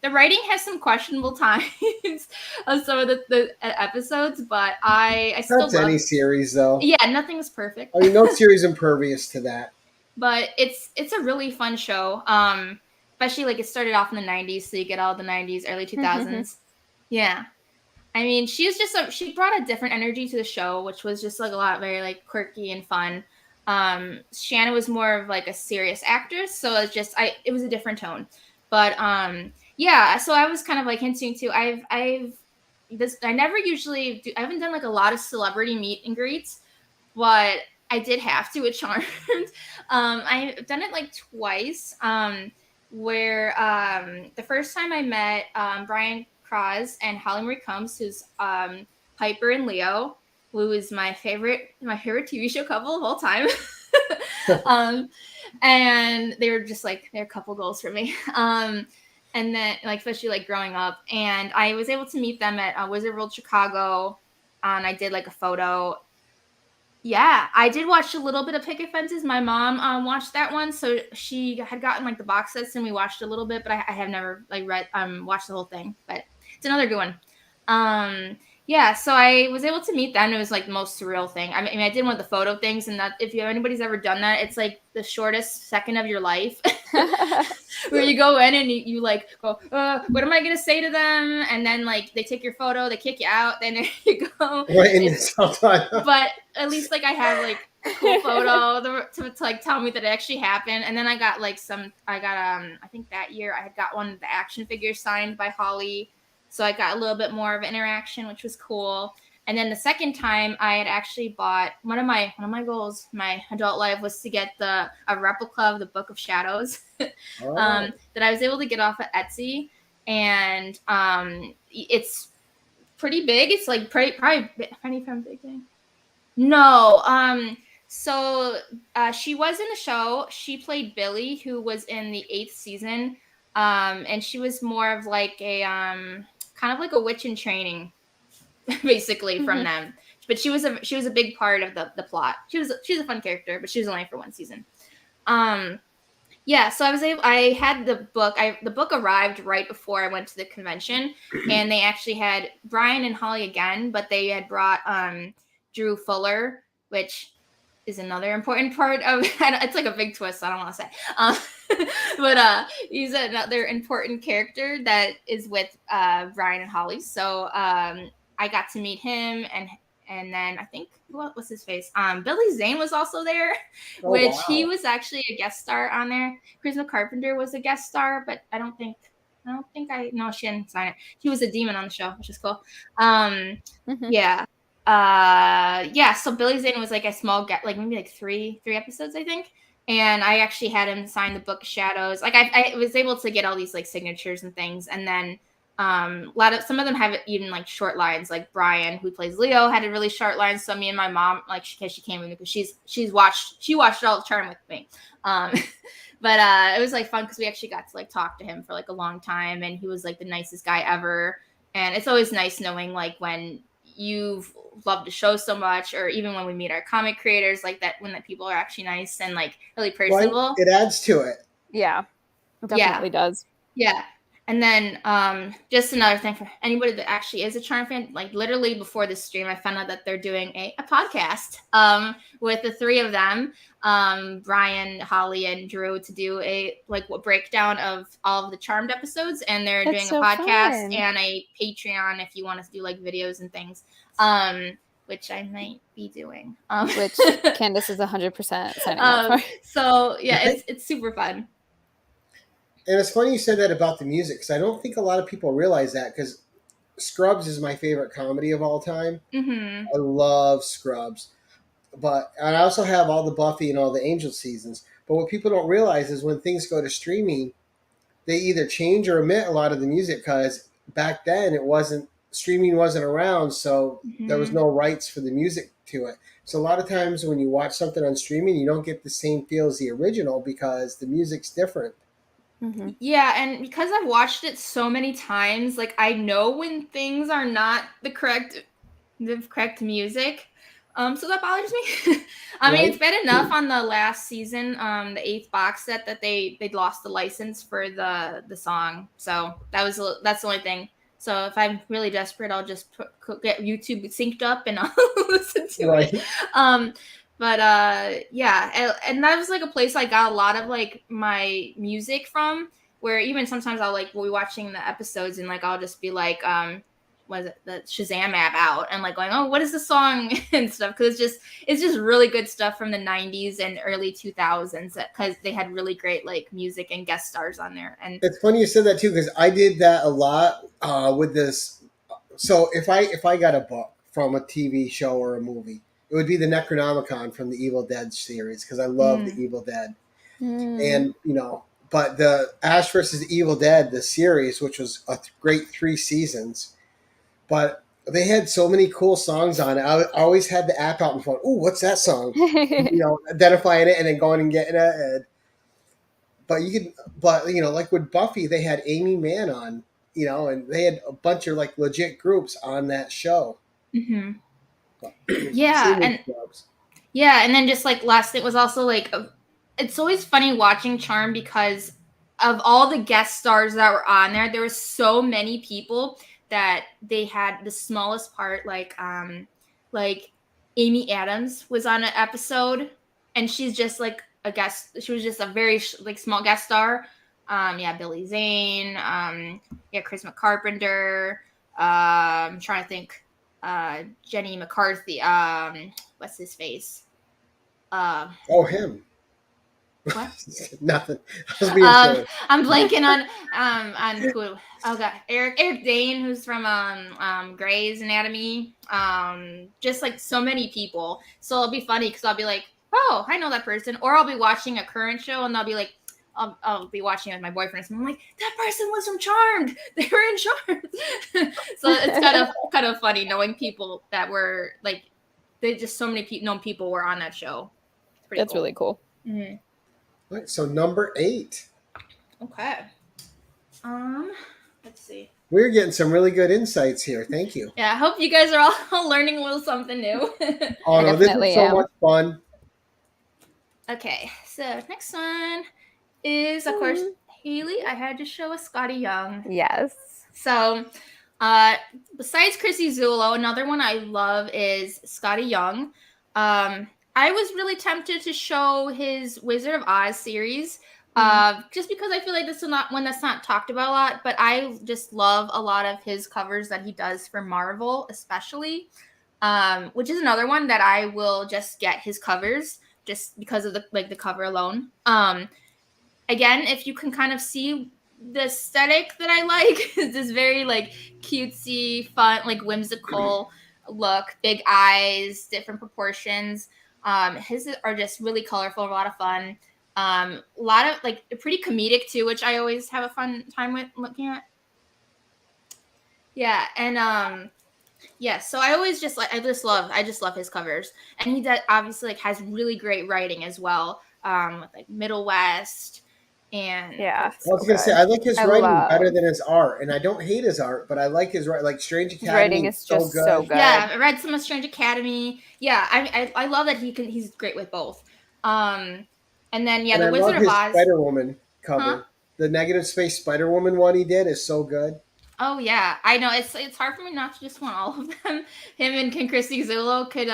The writing has some questionable times of some of the episodes, but I still That's love. any series though. Yeah, nothing is perfect. I mean, no series impervious to that. But it's a really fun show. Especially like it started off in the 90s, so you get all the 90s, early 2000s. Yeah. I mean, she brought a different energy to the show, which was just like a lot very like quirky and fun. Shanna was more of like a serious actress, so it was a different tone. But yeah, so I was kind of like hinting to I never usually do, I haven't done like a lot of celebrity meet and greets, but I did have to with Charmed. I've done it like twice. Where the first time I met Brian Cross and Holly Marie Combs, who's Piper and Leo, who is my favorite TV show couple of all time. And they were just like they're couple goals for me. And then like especially like growing up, and I was able to meet them at Wizard World Chicago, and I did like a photo. Yeah, I did watch a little bit of Picket Fences. My mom watched that one, so she had gotten like the box sets, and we watched a little bit. But I have never like read watched the whole thing. But it's another good one. Yeah, so I was able to meet them. It was like the most surreal thing. I mean, I did one of the photo things, and that if anybody's ever done that, it's like the shortest second of your life, where you go in and you like go, what am I gonna say to them? And then like they take your photo, they kick you out, then there you go. Right in this time. But at least like I have like a cool photo to like tell me that it actually happened. And then I got I think that year I had got one of the action figures signed by Holly. So I got a little bit more of interaction, which was cool. And then the second time I had actually bought one of my goals, my adult life, was to get a replica of the Book of Shadows that I was able to get off of Etsy. And it's pretty big. It's like probably penny from Big Bang. No. So she was in the show. She played Billy, who was in the 8th season. And she was more of like a kind of like a witch in training, basically from them. But she was a big part of the plot. She's a fun character, but she was only for one season. Yeah, so I had the book. The book arrived right before I went to the convention, and they actually had Brian and Holly again, but they had brought Drew Fuller, which is another important part of it's like a big twist. I don't want to say, but he's another important character that is with Brian and Holly. So I got to meet him, and then I think what was his face? Billy Zane was also there, which he was actually a guest star on there. Charisma Carpenter was a guest star, but I don't think she didn't sign it. She was a demon on the show, which is cool. Yeah. So Billy Zane was like a small like maybe like three episodes, I think. And I actually had him sign the Book of Shadows. Like I was able to get all these like signatures and things. And then some of them have even like short lines, like Brian, who plays Leo, had a really short line. So me and my mom, like because she came in because she watched all the Charm with me. But it was like fun because we actually got to like talk to him for like a long time, and he was like the nicest guy ever. And it's always nice knowing like when you've loved the show so much, or even when we meet our comic creators like that, when the people are actually nice and like really personable. Well, it adds to it. Yeah, it definitely does. Yeah. And then just another thing for anybody that actually is a Charm fan, like literally before this stream, I found out that they're doing a podcast with the three of them, Brian, Holly, and Drew, to do a breakdown of all of the Charmed episodes. And they're doing a podcast and a Patreon if you want to do like videos and things, which I might be doing. Which Candis is 100% signing up for. So yeah, it's super fun. And it's funny you said that about the music, because I don't think a lot of people realize that, because Scrubs is my favorite comedy of all time. Mm-hmm. I love Scrubs. And I also have all the Buffy and all the Angel seasons. But what people don't realize is when things go to streaming, they either change or omit a lot of the music, because back then streaming wasn't around, so there was no rights for the music to it. So a lot of times when you watch something on streaming, you don't get the same feel as the original because the music's different. Mm-hmm. Yeah, and because I've watched it so many times, like I know when things are not the correct music. So that bothers me. I mean, it's bad enough on the last season, the 8th box set that they'd lost the license for the song. So that's the only thing. So if I'm really desperate, I'll just get YouTube synced up and I'll listen to it. Yeah, and that was like a place I got a lot of like my music from. Where even sometimes we'll be watching the episodes and like I'll just be like, was it the Shazam app out and like going, oh, what is the song and stuff, because it's just really good stuff from the 90s and early 2000s, because they had really great like music and guest stars on there. And it's funny you said that too, because I did that a lot with this. So if I got a book from a TV show or a movie, it would be the Necronomicon from the Evil Dead series, because I love the Evil Dead. And but the Ash versus the Evil Dead, the series, which was a great 3 seasons, but they had so many cool songs on it. I always had the app out and phone. Ooh, what's that song? Identifying it and then going and getting it. And, but like with Buffy, they had Amy Mann on, and they had a bunch of like legit groups on that show. Mm-hmm. Yeah, and then just like last, it was also like it's always funny watching Charm because of all the guest stars that were on there. There were so many people that they had the smallest part, like Amy Adams was on an episode, and she's just like a guest. She was just a very like small guest star. Billy Zane, Chris McCarpenter. I'm trying to think. Jenny McCarthy. What's his face? Him. What? Nothing. I'm blanking on who. Oh god, Eric Dane, who's from Grey's Anatomy. Just like so many people. So it'll be funny because I'll be like, oh, I know that person, or I'll be watching a current show and they'll be like, I'll be watching it with my boyfriend, and I'm like, that person was from Charmed. They were in Charmed. So it's kind of funny knowing people that were like, they just so many known people were on that show. That's cool. Really cool. Mm-hmm. All right, so number 8. Okay. Let's see. We're getting some really good insights here. Thank you. Yeah, I hope you guys are all learning a little something new. Oh no, this is so much fun. Okay, so next one is, of course, Haley. I had to show a Scotty Young. Yes. So, besides Chrissy Zulo, another one I love is Scotty Young. I was really tempted to show his Wizard of Oz series, just because I feel like this is not one that's not talked about a lot, but I just love a lot of his covers that he does for Marvel, especially, which is another one that I will just get his covers just because of the cover alone. Again, if you can kind of see the aesthetic that I like, is this very like cutesy, fun, like whimsical look, big eyes, different proportions. His are just really colorful, a lot of fun. A lot of like pretty comedic too, which I always have a fun time with looking at. Yeah, and so I always just like I just love his covers, and he obviously like has really great writing as well, with like Middle West. And I was gonna say I like his writing better than his art, and I don't hate his art, but I like his writing. Like Strange Academy, his writing is just so good. Yeah, I read some of Strange Academy. Yeah, I love that he's great with both. And then the Wizard of Oz, Spider-Woman cover, the Negative Space Spider-Woman one he did is so good. Oh yeah, I know it's hard for me not to just want all of them. Him and Chrissy Zulo could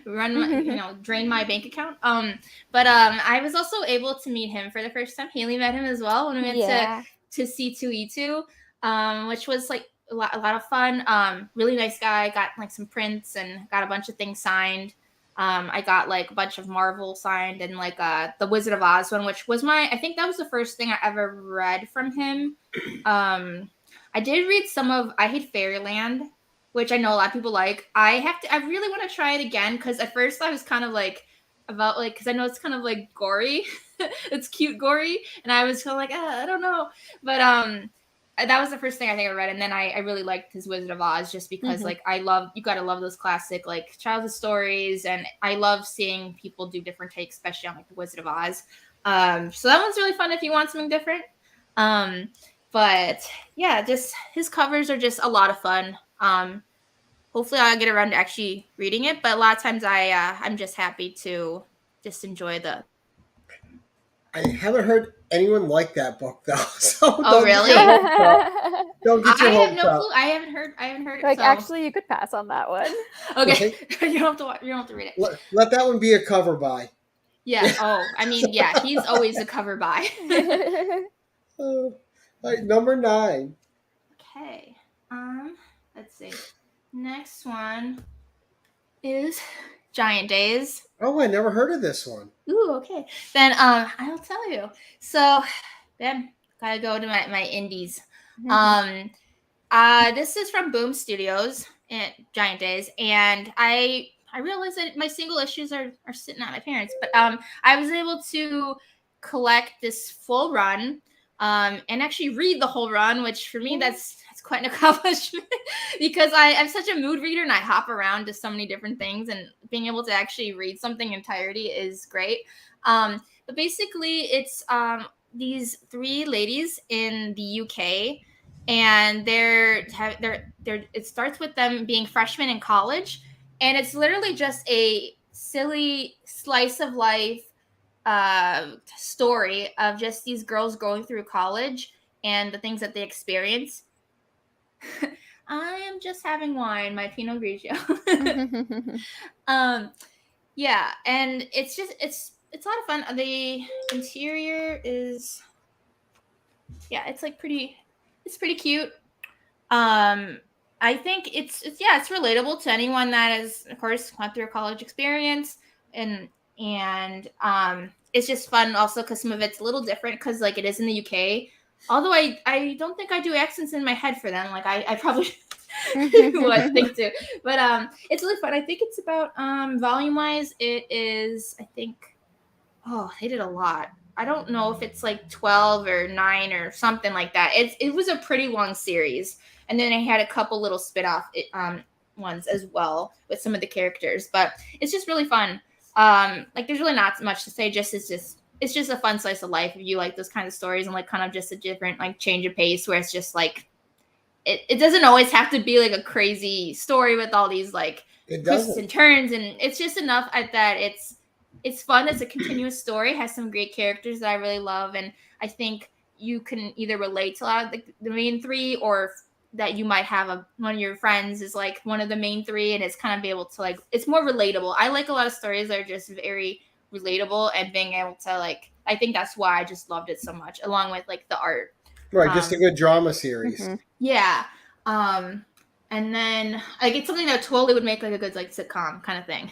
run my, drain my bank account. But I was also able to meet him for the first time. Haley met him as well when we went to C2E2, which was like a lot of fun. Really nice guy. Got like some prints and got a bunch of things signed. I got like a bunch of Marvel signed and like the Wizard of Oz one, which was I think that was the first thing I ever read from him. I did read some of I Hate Fairyland, which I know a lot of people like. I really want to try it again, because at first I was kind of like about like, because I know it's kind of like gory. It's cute gory, and I was kind of like, I don't know. But that was the first thing I think I read, and then I really liked his Wizard of Oz just because like you gotta love those classic like childhood stories, and I love seeing people do different takes, especially on like the Wizard of Oz. So that one's really fun if you want something different. But yeah, just his covers are just a lot of fun. hopefully I'll get around to actually reading it. But a lot of times I'm just happy to just enjoy the. I haven't heard anyone like that book though. So Oh, don't really? get your hopes up. Don't get your I have hopes no up. clue. I haven't heard it. Like, so. actually, you could pass on that one. Okay. You don't have to read it. Let that one be a cover by. Yeah. Oh, I mean, yeah. He's always a cover by. All right, number 9. Okay. Let's see. Next one is Giant Days. Oh, I never heard of this one. Ooh, okay. Then I'll tell you. So then gotta go to my indies. This is from Boom Studios and Giant Days, and I realized that my single issues are sitting at my parents, but I was able to collect this full run and actually read the whole run, which for me that's quite an accomplishment because I'm such a mood reader and I hop around to so many different things, and being able to actually read something entirety is great. But basically it's these 3 ladies in the UK, and it starts with them being freshmen in college, and it's literally just a silly slice of life story of just these girls going through college and the things that they experience. I am just having wine, my Pinot Grigio. Yeah, and it's a lot of fun. The interior is, yeah, it's like it's pretty cute. I think it's relatable to anyone that has, of course, gone through a college experience, and it's just fun also because some of it's a little different because like it is in the UK. Although I don't think I do accents in my head for them. Like I probably would think too. But it's really fun. I think it's about volume wise, it is, I think, oh, they did a lot. I don't know if it's like 12 or 9 or something like that. It was a pretty long series. And then I had a couple little spin-off ones as well with some of the characters. But it's just really fun. Like there's really not much to say. It's just a fun slice of life if you like those kind of stories, and like kind of just a different like change of pace where it's just like it doesn't always have to be like a crazy story with all these like twists and turns, and it's just enough at that it's fun. It's a continuous story, has some great characters that I really love, and I think you can either relate to a lot of the main 3, or that you might have one of your friends is like one of the main 3, and it's kind of be able to like, it's more relatable. I like a lot of stories that are just very relatable, and being able to like, I think that's why I just loved it so much, along with like the art. Right, just a good drama series. Mm-hmm. Yeah. And then like it's something that totally would make like a good like sitcom kind of thing.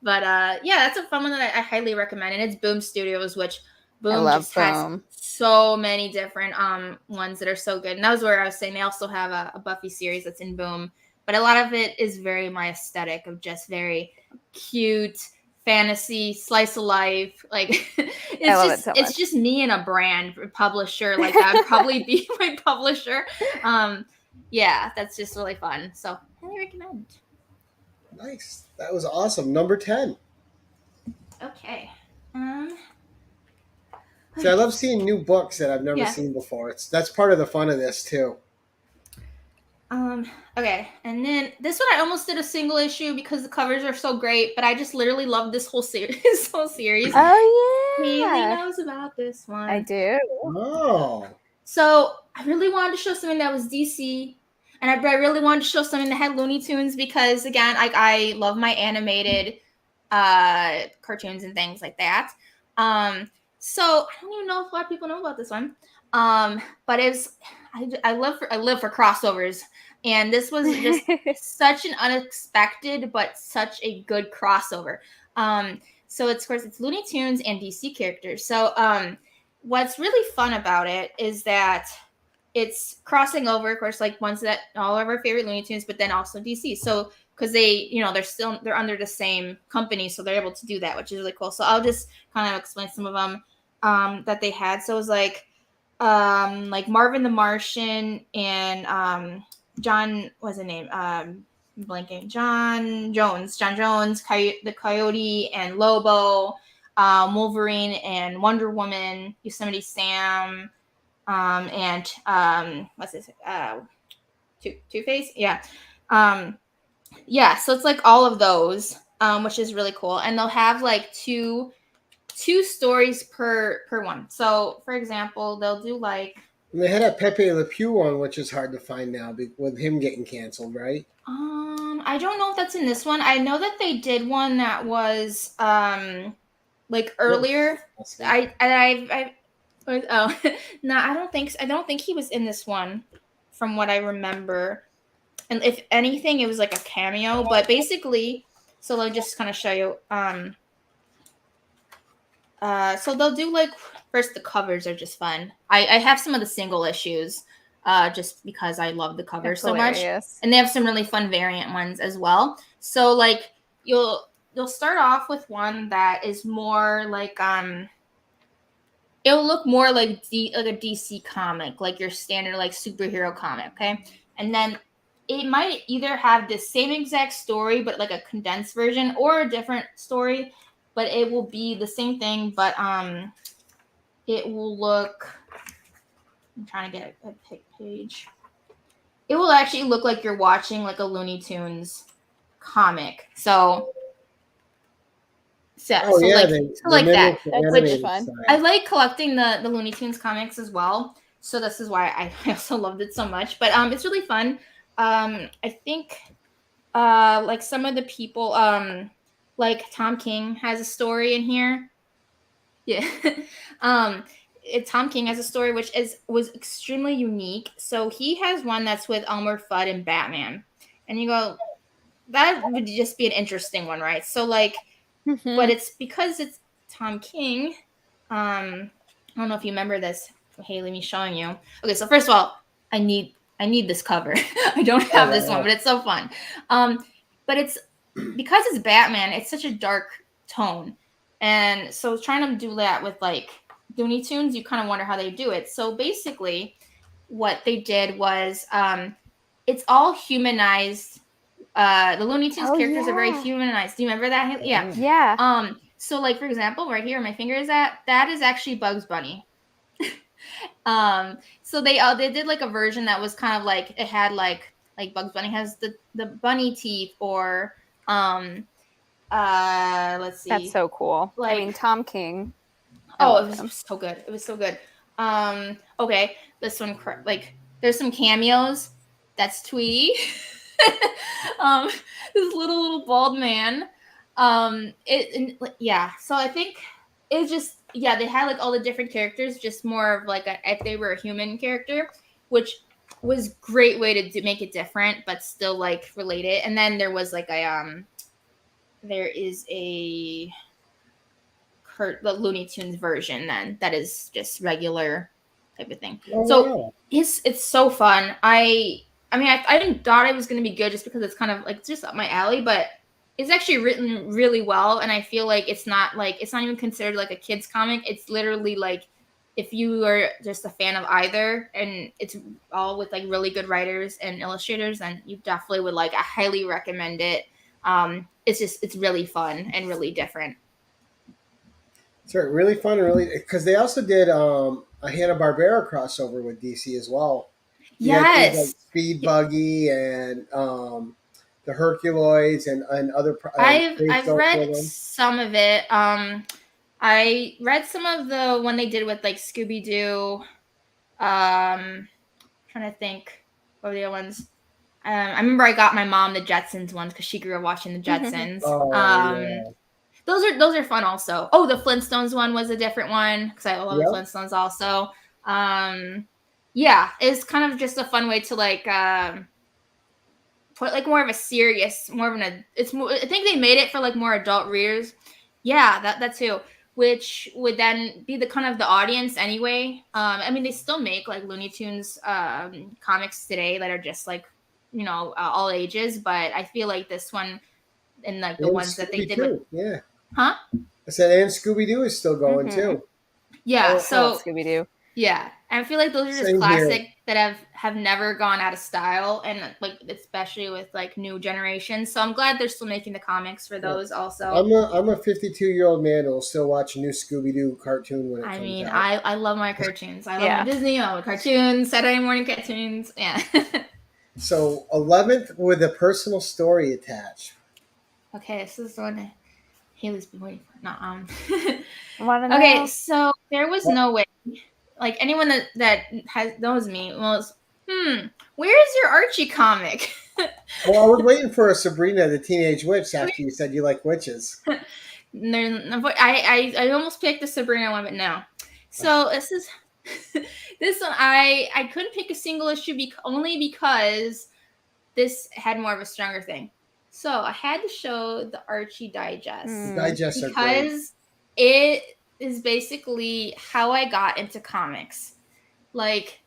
But yeah, that's a fun one that I highly recommend, and it's Boom Studios, which Boom just has so many different ones that are so good. And that was where I was saying they also have a Buffy series that's in Boom, but a lot of it is very my aesthetic of just very cute fantasy slice of life. Like it's just me and a brand publisher. Like that would probably be my publisher. Yeah, that's just really fun. So highly recommend. Nice. That was awesome. Number 10. Okay. So I love seeing new books that I've never seen before. That's part of the fun of this too. Okay, and then this one I almost did a single issue because the covers are so great, but I just literally love this whole series. Oh yeah, Haley knows about this one. I do. Oh. So I really wanted to show something that was DC, and I really wanted to show something that had Looney Tunes because again, I love my animated cartoons and things like that. So I don't even know if a lot of people know about this one. But it's I live for crossovers, and this was just such an unexpected but such a good crossover. So it's, of course, it's Looney Tunes and DC characters. So what's really fun about it is that it's crossing over, of course, like ones that all of our favorite Looney Tunes, but then also DC. So because they, they're under the same company, so they're able to do that, which is really cool. So I'll just kind of explain some of them that they had. So it was like Marvin the Martian and John, what's his name? Blanking. John Jones, the Coyote and Lobo, Wolverine and Wonder Woman, Yosemite Sam, and what's this? Two-Face, yeah. Yeah, so it's like all of those, which is really cool, and they'll have like two stories per one. So for example, they'll do like And they had a Pepe Le Pew one, which is hard to find now with him getting canceled, right? I don't know if that's in this one. I know that they did one that was like earlier. Awesome. I oh no, I don't think he was in this one from what I remember. And if anything, it was like a cameo. But basically, so let me just kind of show you. So they'll do like first the covers are just fun. I have some of the single issues, just because I love the covers so much, and they have some really fun variant ones as well. So like you'll start off with one that is more like it'll look more like like a DC comic, like your standard like superhero comic, okay? And then it might either have the same exact story but like a condensed version, or a different story, but it will be the same thing, but it will look, I'm trying to get a pick page. It will actually look like you're watching like a Looney Tunes comic. So like that. That's fun. I like collecting the Looney Tunes comics as well. So this is why I also loved it so much. But it's really fun. I think like some of the people like Tom King has a story in here. Yeah. Tom King has a story which was extremely unique. So he has one that's with Elmer Fudd and Batman. And you go, that would just be an interesting one, right? So like but it's because it's Tom King. I don't know if you remember this, Haley, me showing you. Okay, so first of all, I need this cover. I don't have this one, but it's so fun. But it's because it's Batman, it's such a dark tone. And so trying to do that with like Looney Tunes, you kind of wonder how they do it. So basically what they did was it's all humanized. The Looney Tunes characters are very humanized. Do you remember that? Yeah. Yeah. So like for example, right here, my finger is at, that is actually Bugs Bunny. So they did like a version that was kind of like, it had like Bugs Bunny has the bunny teeth, or let's see. That's so cool. Like, I mean, Tom King. Oh, it was so good. It was so good. Okay, this one, like there's some cameos. That's Tweety. This little bald man. Yeah. So I think it's just, yeah, they had like all the different characters, just more of like if they were a human character, which was great way to make it different, but still like related. And then there was like there is the Looney Tunes version then that is just regular type of thing. It's so fun. I mean, I didn't thought it was going to be good just because it's kind of like just up my alley, but it's actually written really well, and I feel like it's not even considered like a kid's comic. It's literally like if you are just a fan of either, and it's all with like really good writers and illustrators, then you definitely would like. I highly recommend it. It's really fun and really different. It's really fun, really, because they also did a Hanna-Barbera crossover with DC as well. Yes, like Speed Buggy and the Herculoids and other. I've read some of it. I read some of the one they did with like Scooby Doo. Trying to think what were the other ones. I remember I got my mom the Jetsons ones because she grew up watching the Jetsons. Yeah. Those are fun also. Oh, the Flintstones one was a different one because I love the Flintstones also. Yeah, it's kind of just a fun way to like put like more of a serious, more of an. It's more, I think they made it for like more adult readers. Yeah, that too, which would then be the kind of the audience anyway. I mean, they still make like Looney Tunes comics today that are just like all ages, but I feel like this one and like the ones that they did with I said, and Scooby-Doo is still going too. Yeah, so Scooby-Doo. Yeah, I feel like those are just classic that have never gone out of style, and like especially with like new generations. So I'm glad they're still making the comics for those also. I'm a 52-year-old man who will still watch a new Scooby-Doo cartoon when it comes out. I love my cartoons. I love my Disney, I love my cartoons, Saturday morning cartoons. Yeah. So 11th with a personal story attached. Okay, this is the one that Haley's been waiting for. No, Wanna Okay, know? so there was no way, like anyone that knows me was, where is your Archie comic? Well, I was waiting for a Sabrina the Teenage Witch after you said you like witches. I almost picked the Sabrina one, but no. So this is this one. I couldn't pick a single issue only because this had more of a stronger thing. So I had to show the Archie Digest The digests are great. because it is basically how I got into comics. Like,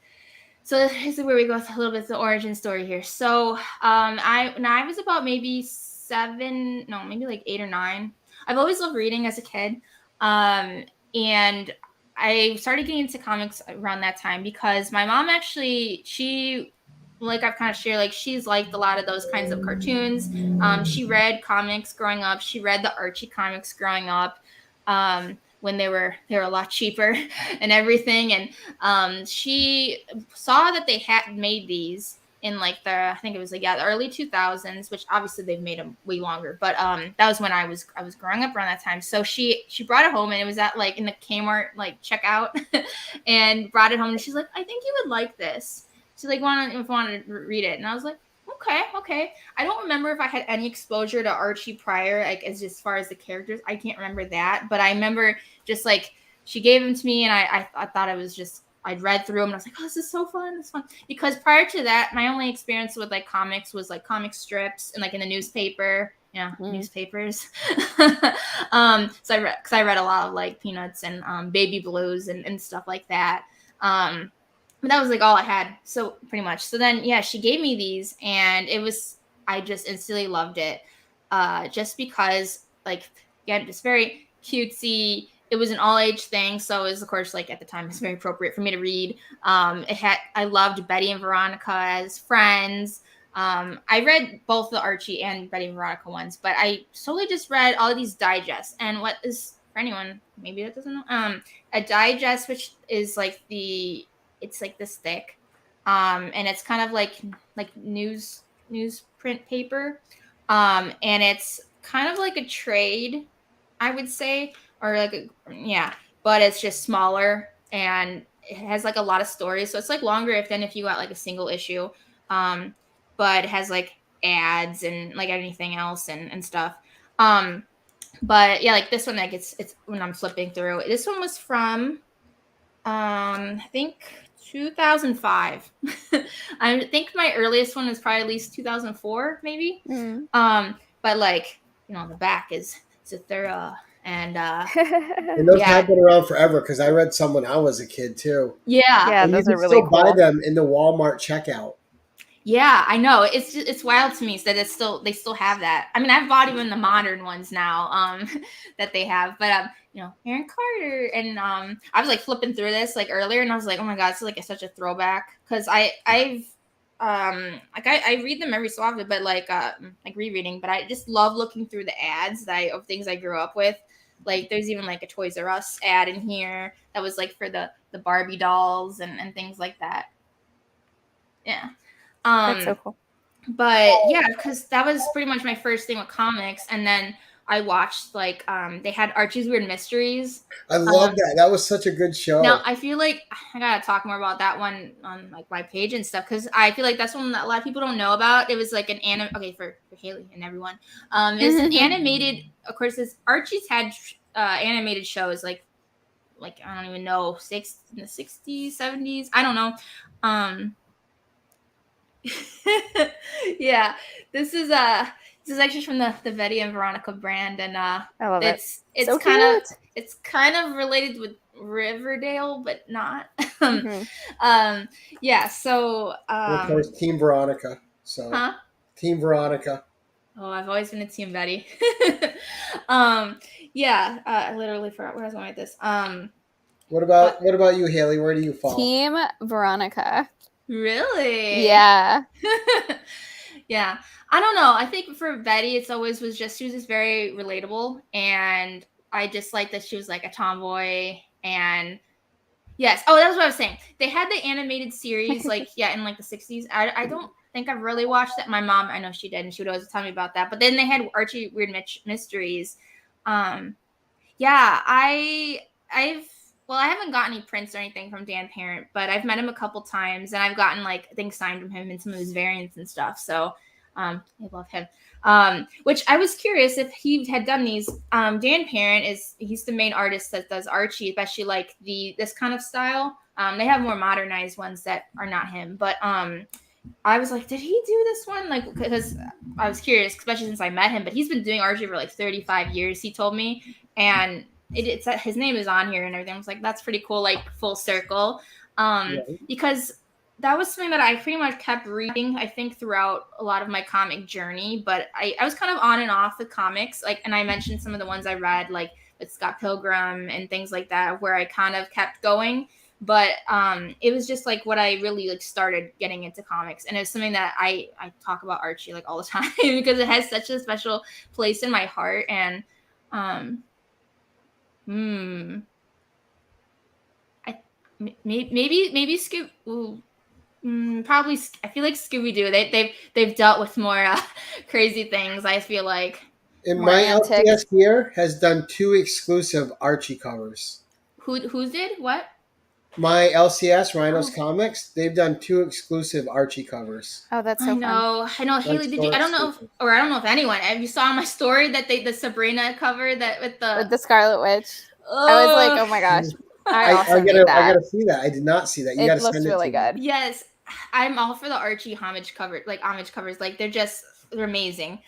so this is where we go with a little bit of the origin story here. So when I was about maybe 7, no, maybe like 8 or 9. I've always loved reading as a kid. And I started getting into comics around that time because my mom actually, she, like I've kind of shared, like she's liked a lot of those kinds of cartoons. She read comics growing up. She read the Archie comics growing up. When they were a lot cheaper and everything. And she saw that they had made these in like I think it was like, the early 2000s, which obviously they've made them way longer. But that was when I was growing up around that time. So she brought it home, and it was at like in the Kmart like checkout, and brought it home. And she's like, I think you would like this. She's like, want to read it? And I was like, okay. I don't remember if I had any exposure to Archie prior, like as far as the characters. I can't remember that, but I remember just like she gave them to me, and I thought it was just, I'd read through them, and I was like, oh, this is so fun. This is fun. Because prior to that, my only experience with like comics was like comic strips and like in the newspaper. Yeah, newspapers. So I read a lot of like Peanuts and Baby Blues and stuff like that. But that was like all I had. So pretty much. So then, yeah, she gave me these, and I just instantly loved it. Just because, like, again, it's very cutesy. It was an all age thing. So it was, of course, like at the time, it's very appropriate for me to read. I loved Betty and Veronica as friends. I read both the Archie and Betty and Veronica ones, but I solely just read all of these digests. And what is, for anyone maybe that doesn't know, a digest, which is like it's like this thick, and it's kind of like newsprint paper, and it's kind of like a trade, I would say, or like but it's just smaller, and it has like a lot of stories, so it's like longer than if you got like a single issue, but it has like ads and like anything else and stuff. But yeah, like this one, like it's when I'm flipping through, this one was from I think 2005. I think my earliest one is probably at least 2004, maybe. But like, the back is a thorough, and And those have been around forever because I read some when I was a kid too. Yeah, And those you are can really still buy cool. them in the Walmart checkout. Yeah, I know. It's wild to me that they still have that. I mean, I've bought even the modern ones now, that they have. But Aaron Carter, and I was like flipping through this like earlier, and I was like, oh my god, it's like such a throwback, because I read them every so often, but like rereading. But I just love looking through the ads of things I grew up with. Like there's even like a Toys R Us ad in here that was like for the Barbie dolls and things like that. Yeah. That's so cool. But yeah, because that was pretty much my first thing with comics, and then I watched like they had Archie's Weird Mysteries. I love that. That was such a good show. Now I feel like I gotta talk more about that one on like my page and stuff, because I feel like that's one that a lot of people don't know about. It was like an anime. Okay, for Haley and everyone, it's an animated. Of course, Archie's had animated shows like I don't even know, in the 60s, 70s. I don't know. Yeah, this is actually from the Betty and Veronica brand, and I love it. It's So kind of related with Riverdale, but not. Yeah. So and of course, Team Veronica. So, Team Veronica. Oh, I've always been a Team Betty. Yeah. I literally forgot where I was going with this. What about you, Haley? Where do you fall? Team Veronica. Really? Yeah. Yeah. I don't know. I think for Betty, it's always she was just very relatable. And I just like that she was like a tomboy. And yes. Oh, that was what I was saying. They had the animated series, like, in like the 60s. I don't think I've really watched it. My mom, I know she did, and she would always tell me about that. But then they had Archie Weird Mysteries. Yeah, I haven't gotten any prints or anything from Dan Parent, but I've met him a couple times, and I've gotten like I think signed from him in some of his variants and stuff. So I love him. Which I was curious if he had done these. Dan Parent he's the main artist that does Archie, especially like this kind of style. They have more modernized ones that are not him, but I was like, did he do this one? Like, because I was curious, especially since I met him. But he's been doing Archie for like 35 years. He told me, and it's his name is on here and everything. I was like, that's pretty cool, like full circle, because that was something that I pretty much kept reading, I think, throughout a lot of my comic journey. But I was kind of on and off with comics, like, and I mentioned some of the ones I read, like with Scott Pilgrim and things like that, where I kind of kept going. But it was just like what I really like started getting into comics, and it's something that I talk about Archie like all the time because it has such a special place in my heart. And maybe probably I feel like Scooby-Doo. They've dealt with more crazy things, I feel like. And More my antics. LCS here has done 2 exclusive Archie covers. Who did what? My LCS Rhinos Comics, they've done 2 exclusive Archie covers. Oh, that's so fun. I know. Haley, did you? I don't know if anyone. Have you saw my story that the Sabrina cover that with the Scarlet Witch? I was like, oh my gosh. I also need that. I gotta see that. I did not see that. You gotta looks send it really to me. good. Yes, I'm all for the Archie homage covers. Like they're amazing.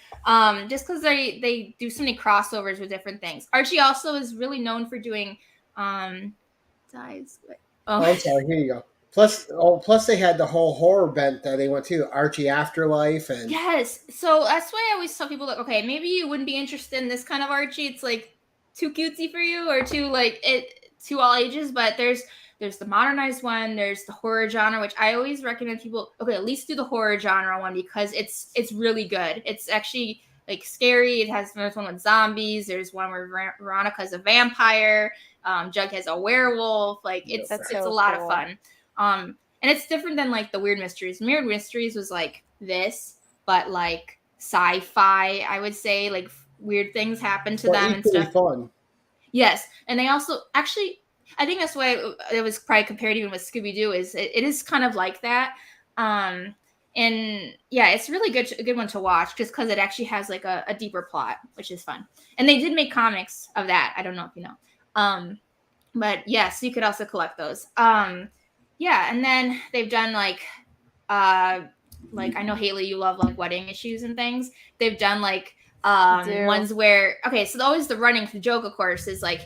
Just because they do so many crossovers with different things. Archie also is really known for doing dies. Oh, I'm sorry. Here you go. Plus they had the whole horror bent that they went to Archie Afterlife and yes. So that's why I always tell people like, okay, maybe you wouldn't be interested in this kind of Archie. It's like too cutesy for you or too all ages. But there's the modernized one. There's the horror genre, which I always recommend people. Okay, at least do the horror genre one because it's really good. It's actually like scary. There's one with zombies. There's one where Veronica's a vampire. Jug has a werewolf. Like it's a lot of fun. And it's different than like the Weird Mysteries. Weird Mysteries was like this, but like sci-fi, I would say, like weird things happen to them and stuff. Fun. Yes, and they also actually, I think that's why it was probably compared even with Scooby-Doo. Is it is kind of like that. And yeah, it's really a good one to watch just because it actually has like a deeper plot, which is fun. And they did make comics of that. I don't know if you know. But yes, you could also collect those. Yeah, and then they've done like I know Haley, you love like wedding issues and things. They've done like ones where so always the running joke, of course, is like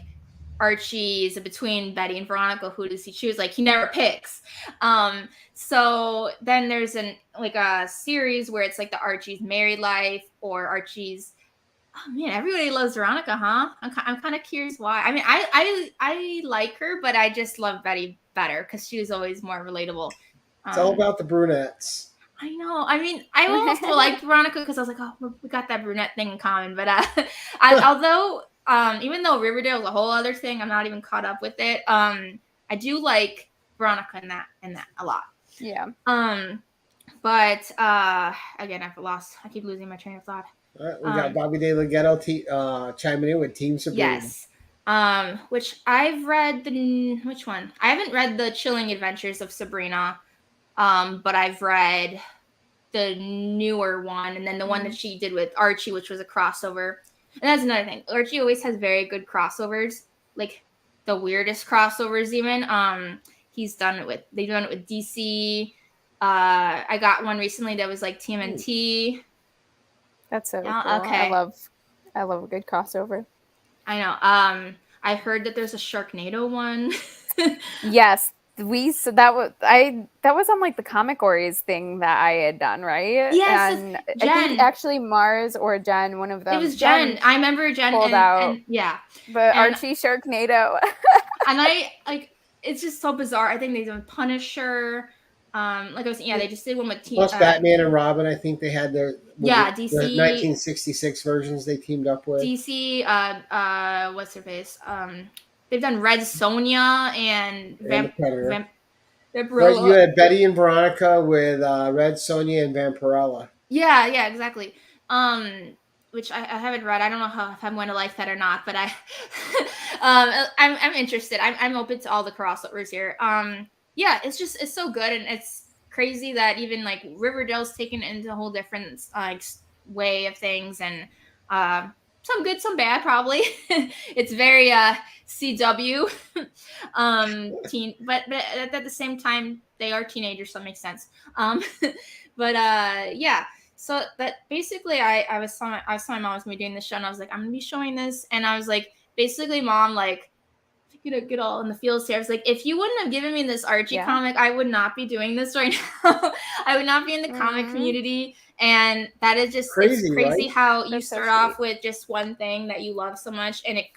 Archie's between Betty and Veronica. Who does he choose? Like he never picks. So then there's a series where it's like the Archie's married life or Archie's. Oh man, everybody loves Veronica, huh? I'm kind of curious why. I mean, I like her, but I just love Betty better because she was always more relatable. It's all about the brunettes. I know. I mean, I almost liked Veronica because I was like, oh, we got that brunette thing in common. But although even though Riverdale is a whole other thing, I'm not even caught up with it. I do like Veronica in that a lot. Yeah. But again, I keep losing my train of thought. All right, we got Bobby De La Ghetto chiming in with Team Sabrina. Yes. Which I've read which one? I haven't read the Chilling Adventures of Sabrina, but I've read the newer one, and then the one that she did with Archie, which was a crossover. And that's another thing. Archie always has very good crossovers, like the weirdest crossovers even. They've done it with DC. I got one recently that was like TMNT. That's so cool. Okay. I love a good crossover. I know. I heard that there's a Sharknado one. Yes, that was on like the Comic Orries thing that I had done, right? Yes, and Jen. I think actually Mars or Jen, one of them. It was Jen. I remember Jen pulled out. And yeah, but Archie Sharknado. And I like it's just so bizarre. I think they did Punisher. They just did one with Plus Batman and Robin. I think they had DC the 1966 versions they teamed up with. DC. What's her face? They've done Red Sonja and the Predator. Right, you had Betty and Veronica with Red Sonja and Vampirella. Yeah, exactly. Which I haven't read. I don't know if I'm going to like that or not, but I'm interested. I'm open to all the crossovers here. Yeah, it's so good, and it's crazy that even like Riverdale's taken into a whole different way of things, and some good, some bad, probably. It's very CW teen, but at the same time they are teenagers, so it makes sense. But yeah. So that basically, I was telling my mom I was gonna be doing this show, and I was like, I'm gonna be showing this, and I was like, basically, Mom, like, get all in the feels here. I was like, if you wouldn't have given me this Archie comic, I would not be doing this right now. I would not be in the comic community, and that is just Crazy, it's crazy right? how you start off with just one thing that you love so much, and it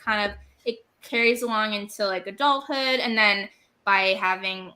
carries along into like adulthood, and then by having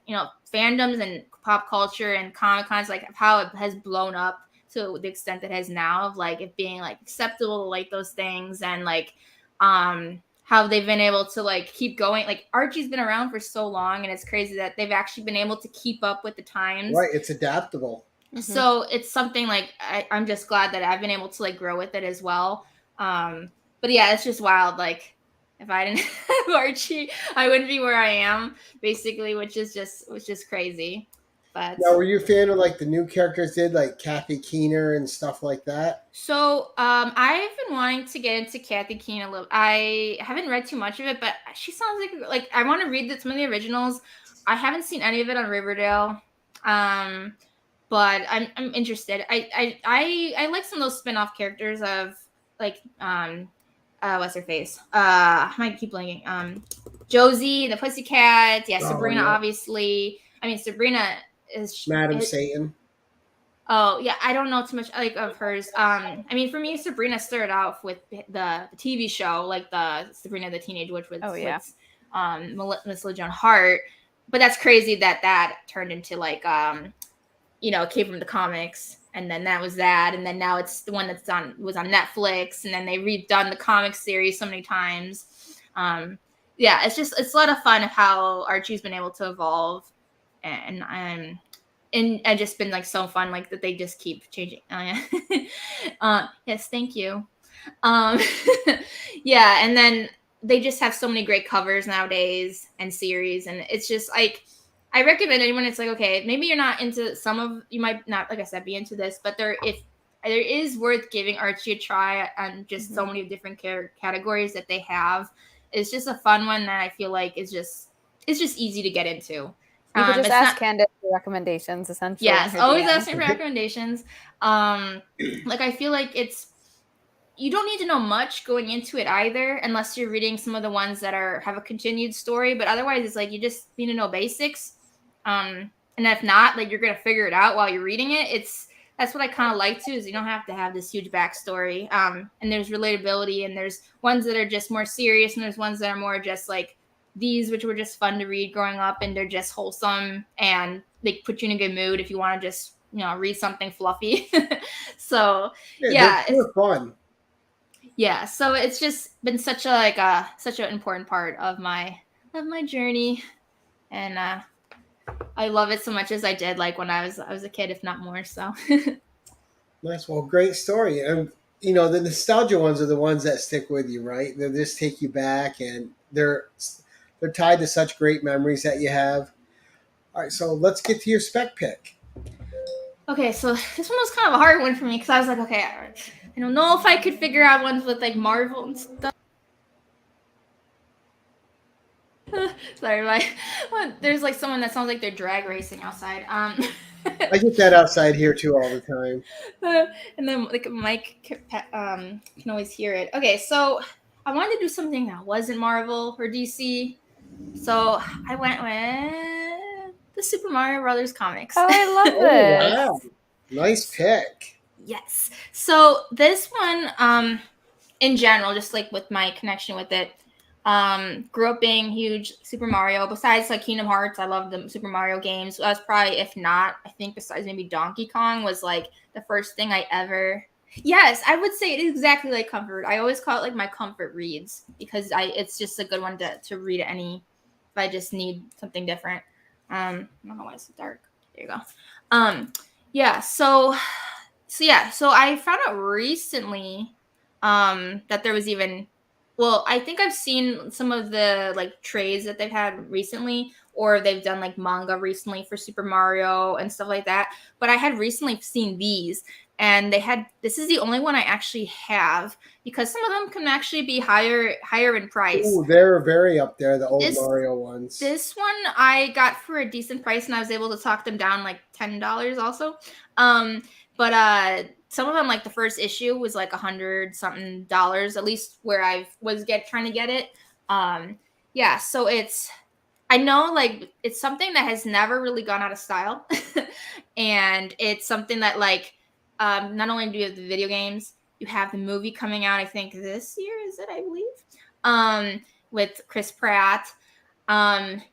fandoms and pop culture and Comic Cons, like how it has blown up to the extent that it has now, of like it being like acceptable to like those things, and like how they've been able to like keep going. Like Archie's been around for so long, and it's crazy that they've actually been able to keep up with the times. Right, it's adaptable. So it's something like I'm just glad that I've been able to like grow with it as well. But yeah, it's just wild. Like if I didn't have Archie, I wouldn't be where I am, basically, which is just crazy. But now, were you a fan of like the new characters did, like Kathy Keener and stuff like that? So I've been wanting to get into Kathy Keener a little. I haven't read too much of it, but she sounds like I want to read some of the originals. I haven't seen any of it on Riverdale, but I'm interested. I like some of those spin-off characters of like what's her face? I might keep blanking. Josie, the Pussycats. Yeah, Sabrina, obviously. I mean, Sabrina is Madam Satan. Oh yeah, I don't know too much like of hers. I mean, for me, Sabrina started off with the TV show, like the Sabrina the Teenage Witch with Melissa Joan Hart. But that's crazy that turned into like came from the comics, and then that was that, and then now it's the one was on Netflix, and then they redone the comic series so many times. Yeah, it's a lot of fun of how Archie's been able to evolve, and it's just been like so fun, like that they just keep changing. Yes, thank you. Yeah, and then they just have so many great covers nowadays and series, and it's just like I recommend anyone. It's like, okay, maybe you're not into you might not, like I said, be into this, but there is worth giving Archie a try on just so many different categories that they have. It's just a fun one that I feel like it's just easy to get into. You could just ask Candis for recommendations, essentially. Yes, always ask me for recommendations. Like I feel like you don't need to know much going into it either, unless you're reading some of the ones that have a continued story. But otherwise, it's like you just need to know basics. And if not, like you're gonna figure it out while you're reading it. That's what I kind of like too, is you don't have to have this huge backstory. And there's relatability, and there's ones that are just more serious, and there's ones that are more just like these, which were just fun to read growing up, and they're just wholesome and they put you in a good mood if you want to just read something fluffy. So yeah, it's fun. Yeah, so it's just been such an important part of my journey, and I love it so much as I did like when I was a kid, if not more. So nice. Well, great story. And the nostalgia ones are the ones that stick with you, right? They just take you back, and they're tied to such great memories that you have. All right, so let's get to your spec pick. Okay, so this one was kind of a hard one for me because I was like, okay, I don't know if I could figure out ones with like Marvel and stuff. Sorry, there's like someone that sounds like they're drag racing outside. I get that outside here too all the time. And then like Mike can always hear it. Okay, so I wanted to do something that wasn't Marvel or DC, so I went with the Super Mario Brothers comics. Oh, I love this. Wow. Nice pick. Yes. So this one, in general, just like with my connection with it, grew up being huge Super Mario. Besides like Kingdom Hearts, I love the Super Mario games. That's probably, if not, I think besides maybe Donkey Kong, was like the first thing I ever. Yes, I would say it is exactly like comfort. I always call it like my comfort reads because it's just a good one to read if I just need something different. I don't know why it's so dark. There you go. Yeah. So I found out recently that there was even, well, I think I've seen some of the like trays that they've had recently, or they've done like manga recently for Super Mario and stuff like that. But I had recently seen these, and this is the only one I actually have, because some of them can actually be higher in price. Ooh, they're very up there, the old This- Mario ones. This one I got for a decent price, and I was able to talk them down like $10 also. But some of them, like the first issue was like $100 something, at least where I was trying to get it. Yeah, so I know like it's something that has never really gone out of style. And it's something that like not only do you have the video games, you have the movie coming out, I think this year, is it, I believe, with Chris Pratt.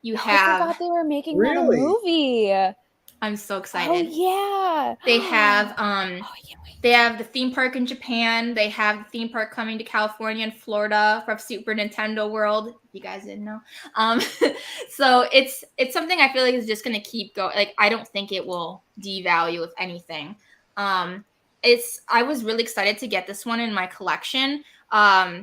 You have, I forgot they were making Really? that a movie. I'm so Oh excited. yeah. They have Oh, I can't wait. they have the theme park in Japan. They have the theme park coming to California and Florida from Super Nintendo World. If you guys didn't know. So it's something I feel like is just gonna keep going. Like, I don't think it will devalue, if anything. I was really excited to get this one in my collection.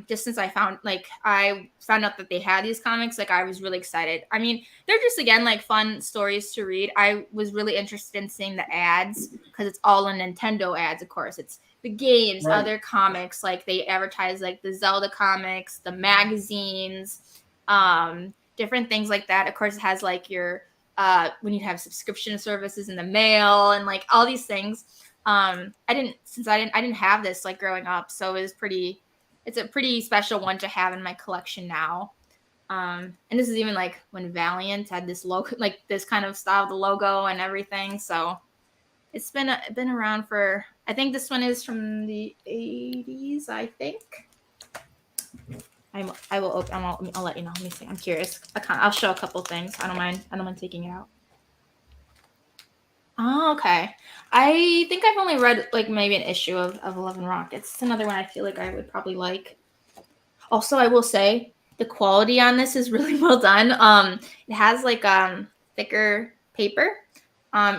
Just since I found out that they had these comics, like I was really excited. I mean, they're just, again, like fun stories to read. I was really interested in seeing the ads, because it's all in Nintendo ads, of course. It's the games, Right. other comics, like they advertise like the Zelda comics, the magazines, different things like that. Of course, it has like your when you have subscription services in the mail and like all these things. I didn't have this like growing up, so it's a pretty special one to have in my collection now. And this is even like when Valiant had this logo, like this kind of style of the logo and everything. So it's been around for, I think this one is from the 80s, I think. I'll let you know. Let me see. I'm curious. I'll show a couple things. I don't mind taking it out. Oh, okay. I think I've only read like maybe an issue of 11 Rockets. It's another one I feel like I would probably like. Also, I will say the quality on this is really well done. It has like thicker paper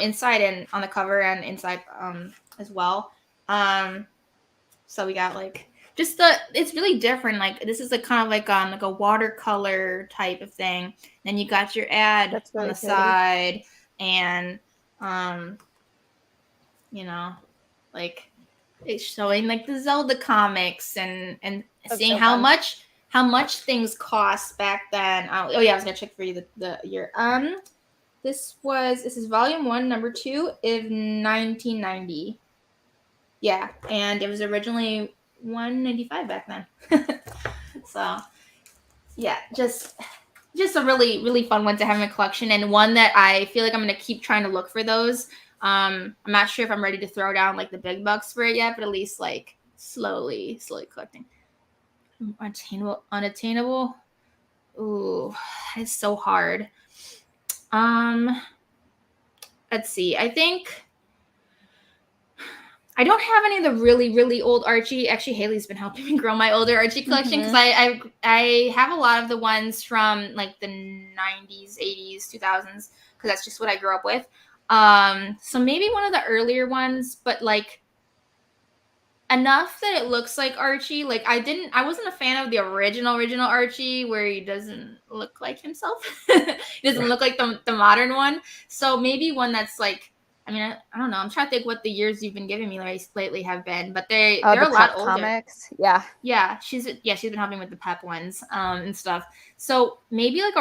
inside and on the cover and inside as well. So we got like it's really different. Like this is kind of like a watercolor type of thing. Then you got your ad That's really on the pretty. side, and like it's showing like the Zelda comics and That's seeing so how fun. much things cost back then. Oh yeah, I was gonna check for you the year. This is volume 1, number 2 of 1990. Yeah, and it was originally $195 back then. So yeah, just a really, really fun one to have in my collection, and one that I feel like I'm gonna keep trying to look for those. I'm not sure if I'm ready to throw down like the big bucks for it yet, but at least like slowly collecting. Unattainable. Ooh, it's so hard. Let's see. I think I don't have any of the really, really old Archie. Actually, Haley's been helping me grow my older Archie collection, because I have a lot of the ones from like the 90s, 80s, 2000s, because that's just what I grew up with. So maybe one of the earlier ones, but like enough that it looks like Archie. Like I wasn't a fan of the original Archie, where he doesn't look like himself. He doesn't look like the modern one. So maybe one that's like, I mean, I don't know. I'm trying to think what the years you've been giving me lately have been, but they're the a lot Pep older. comics. Yeah. Yeah, she's been helping with the Pep ones and stuff. So maybe like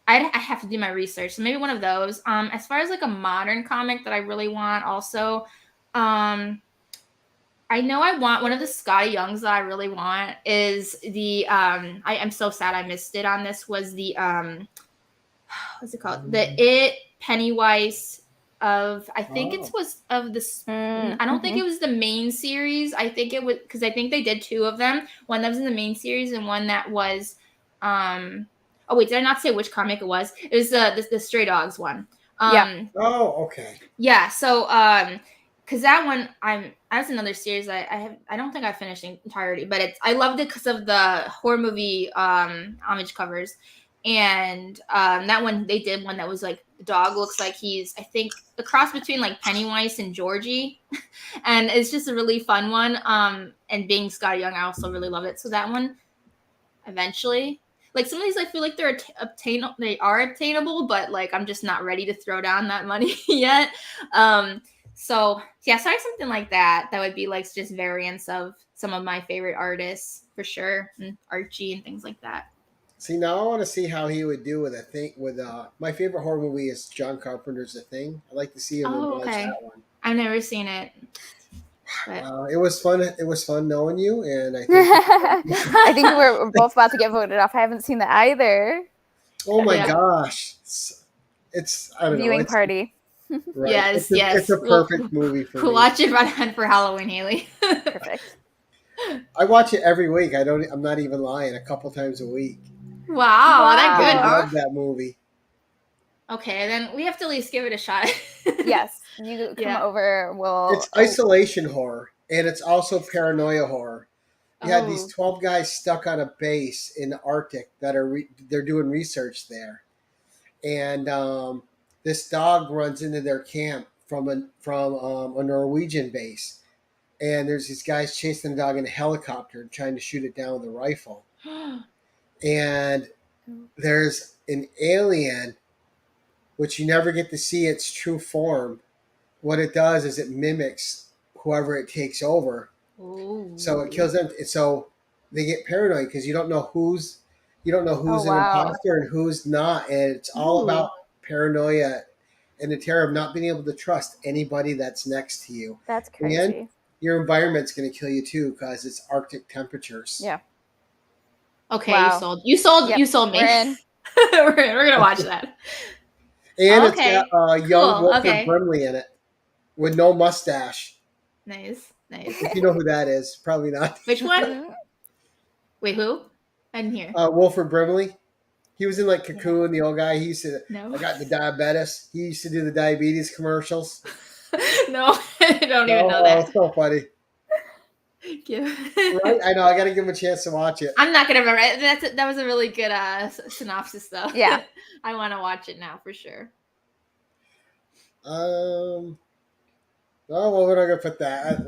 I have to do my research. So maybe one of those. As far as like a modern comic that I really want, also, I know I want one of the Scotty Youngs that I really want is the I'm so sad I missed it on this, was the what's it called? The Pennywise of, I think it was of this. I don't think it was the main series. I think it was, because I think they did 2 of them. One that was in the main series and one that was oh wait, did I not say which comic it was? It was the Stray Dogs one. Yeah. Oh, okay. Yeah, so because that one, that's another series I don't think I finished in entirety, but I loved it because of the horror movie homage covers. And that one, they did one that was like the dog looks like he's, I think, a cross between like Pennywise and Georgie. And it's just a really fun one. And being Scotty Young, I also really love it. So that one, eventually, like some of these, I feel like they're obtainable. They are obtainable, but like I'm just not ready to throw down that money yet. So yeah, sorry, something like that. That would be like just variants of some of my favorite artists for sure, and Archie and things like that. See, now I want to see how he would do with a thing. With my favorite horror movie is John Carpenter's The Thing. I'd like to see him Oh, watch okay. that one. I've never seen it. But It was fun. It was fun knowing you, and I think. I think we're both about to get voted off. I haven't seen that either. Oh my Yeah. gosh, it's I don't know. Viewing It's, party. right. Yes, It's a perfect movie for we'll me. watch it for Halloween, Haley. Perfect. I watch it every week. I'm not even lying. A couple times a week. Wow, that good, I huh? love that movie. Okay, then we have to at least give it a shot. Yes, you come Yeah. over. We'll. It's isolation horror, and it's also paranoia horror. You had these Oh. 12 guys stuck on a base in the Arctic that they're doing research there, and this dog runs into their camp from a Norwegian base, and there's these guys chasing the dog in a helicopter and trying to shoot it down with a rifle, and there's an alien, which you never get to see its true form. What it does is it mimics whoever it takes over. Ooh. So it kills them. So they get paranoid because you don't know who's an imposter and who's not, and it's all about paranoia and the terror of not being able to trust anybody that's next to you. That's crazy. And your environment's going to kill you too because it's Arctic temperatures. Yeah. Okay, Wow. you sold Yep, me. we're in. we're gonna watch that. And Okay, it's got young cool, Wilford okay. Brimley in it with no mustache. Nice. If you know who that is, probably not. Which one? Wait, who? I didn't hear. Wilford Brimley. He was in like Cocoon, the old guy. He used to. No. I got the diabetes. He used to do the diabetes commercials. No, I don't even know that. It's so funny. Right? I know. I got to give him a chance to watch it. I'm not gonna remember. That was a really good synopsis, though. Yeah. I want to watch it now for sure. Oh, well, we're not gonna put that.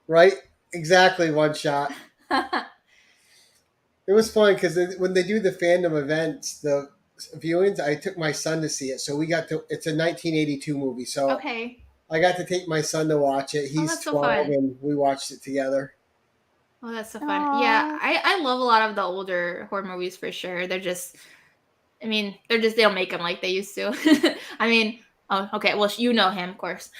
Right? Exactly. One shot. It was fun because when they do the fandom events, the viewings, I took my son to see it. So we got to. It's a 1982 movie. So Okay. I got to take my son to watch it. He's that's so 12, fun. and we watched it together. Oh, that's so fun. Aww. Yeah, I love a lot of the older horror movies for sure. They're just, they don't make them like they used to. I mean, oh, okay. Well, you know him, of course.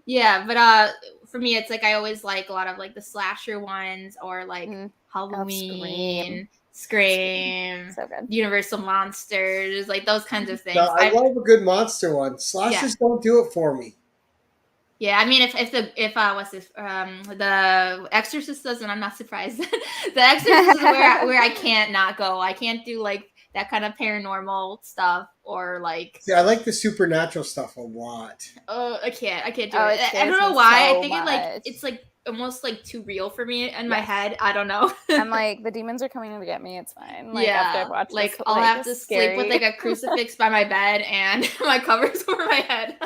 Yeah, but for me, it's like I always like a lot of like the slasher ones or like Halloween, Scream, So good. Universal Monsters, like those kinds of things. No, I love a good monster one. Slashers don't do it for me. Yeah, I mean, if the Exorcist doesn't, I'm not surprised. The Exorcist is where I can't not go. I can't do like that kind of paranormal stuff or like. See, I like the supernatural stuff a lot. Oh, I can't do it. It I don't know scares why. me I think so it's like almost like too real for me in my head. I don't know. I'm like, the demons are coming to get me. It's fine. Like, yeah, after I've watched like this, I'll have to scary. sleep with like a crucifix by my bed and my covers over my head.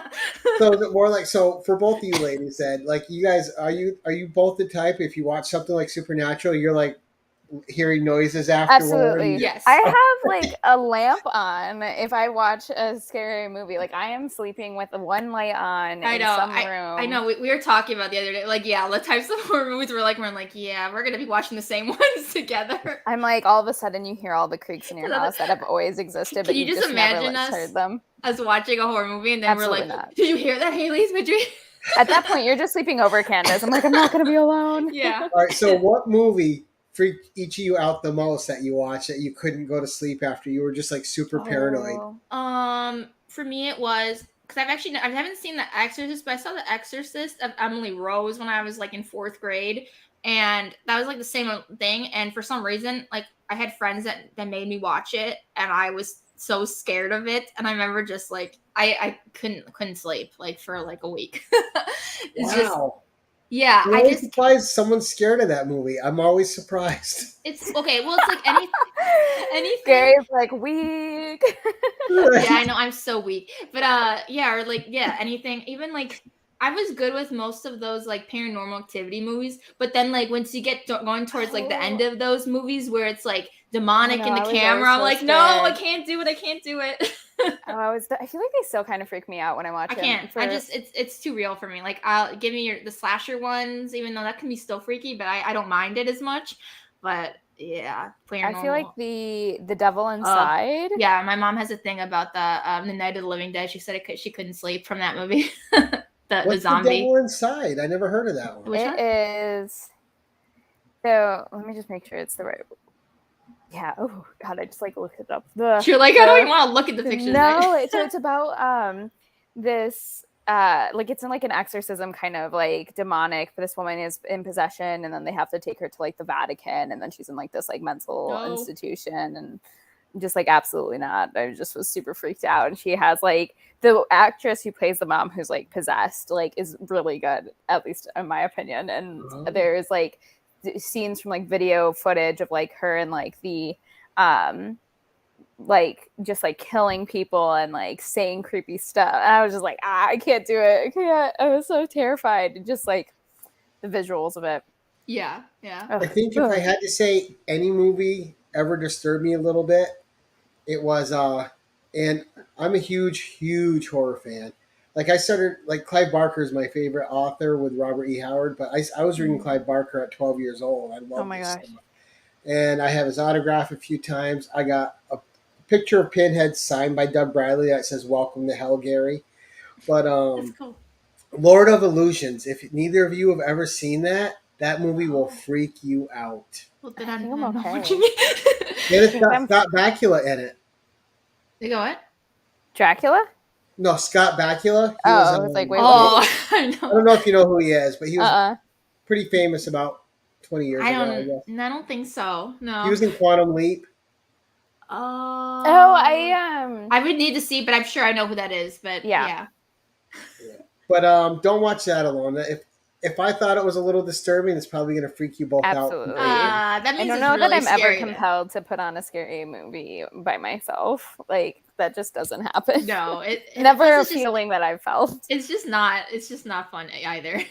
So is it more like, so for both of you ladies, then, like, you guys, are you both the type, if you watch something like Supernatural, you're like hearing noises afterward? Absolutely. Yes. I have like a lamp on if I watch a scary movie. Like, I am sleeping with one light on in some room. I know. We were talking about the other day, like, yeah, the types of horror movies we're like, yeah, we're gonna be watching the same ones together. I'm like, all of a sudden you hear all the creaks in your house that have always existed, but you just imagine never heard them. Us watching a horror movie and then Absolutely we're like, not. did you hear that, Haley's? Did you? At that point, you're just sleeping over, Candis. I'm like, I'm not gonna be alone. Yeah. All right, so what movie freaked each of you out the most that you watched that you couldn't go to sleep after? You were just like super paranoid. For me it was because I haven't seen The Exorcist, but I saw The Exorcist of Emily Rose when I was like in 4th grade, and that was like the same thing. And for some reason, like I had friends that made me watch it, and I was so scared of it. And I remember just like I couldn't sleep like for like a week. It's Wow. Yeah, I'm I always just surprised someone's scared of that movie. I'm always surprised. it's okay. Well, it's like anything. Gary's like weak. Yeah, I know I'm so weak. But yeah, or like yeah, anything, even like I was good with most of those like paranormal activity movies, but then like once you get going towards like the end of those movies where it's like demonic no, in the I was camera, I'm always like, so no, I scared. can't do it. I can't do it. I feel like they still kind of freak me out when I watch I them. can't. I just it's too real for me. Like I'll give me the slasher ones, even though that can be still freaky, but I don't mind it as much. But yeah, I feel like paranormal. the devil inside. Yeah, my mom has a thing about the Night of the Living Dead. She said she couldn't sleep from that movie. the What's the zombie. devil inside? I never heard of that one. Which It one? is. So let me just make sure it's the right. Yeah. Oh God, I just like looked it up. You're like, I don't even want to look at the pictures. No, so it's about this like it's in like an exorcism kind of like demonic, but this woman is in possession and then they have to take her to like the Vatican and then she's in like this like mental institution and just like absolutely not. I just was super freaked out. And she has like the actress who plays the mom who's like possessed, like is really good, at least in my opinion. And there's like scenes from like video footage of like her and like the like just like killing people and like saying creepy stuff. And I was just like, I can't do it. I can't. I was so terrified. Just like the visuals of it. Yeah, yeah. I think if I had to say any movie ever disturbed me a little bit, it was and I'm a huge horror fan. Like I started like Clive Barker is my favorite author with Robert E. Howard, but I was reading Clive Barker at 12 years old. I love this stuff. And I have his autograph a few times. I got a picture of Pinhead signed by Doug Bradley that says "Welcome to Hell, Gary." But That's cool. Lord of Illusions. If neither of you have ever seen that movie will freak you out. Well, then I'm I'm okay. watching it. And it's got Scott Bakula in it. They go what? Dracula? No, Scott Bakula. I was like, wait. Oh, I don't know if you know who he is, but he was pretty famous about 20 years ago. I don't think so. No. He was in Quantum Leap. I would need to see, but I'm sure I know who that is. But yeah. But don't watch that alone. If I thought it was a little disturbing, it's probably going to freak you both out. That means I don't know that I'm ever compelled to put on a scary movie by myself. Like that just doesn't happen. No, it never a feeling that I've felt. It's just not fun either.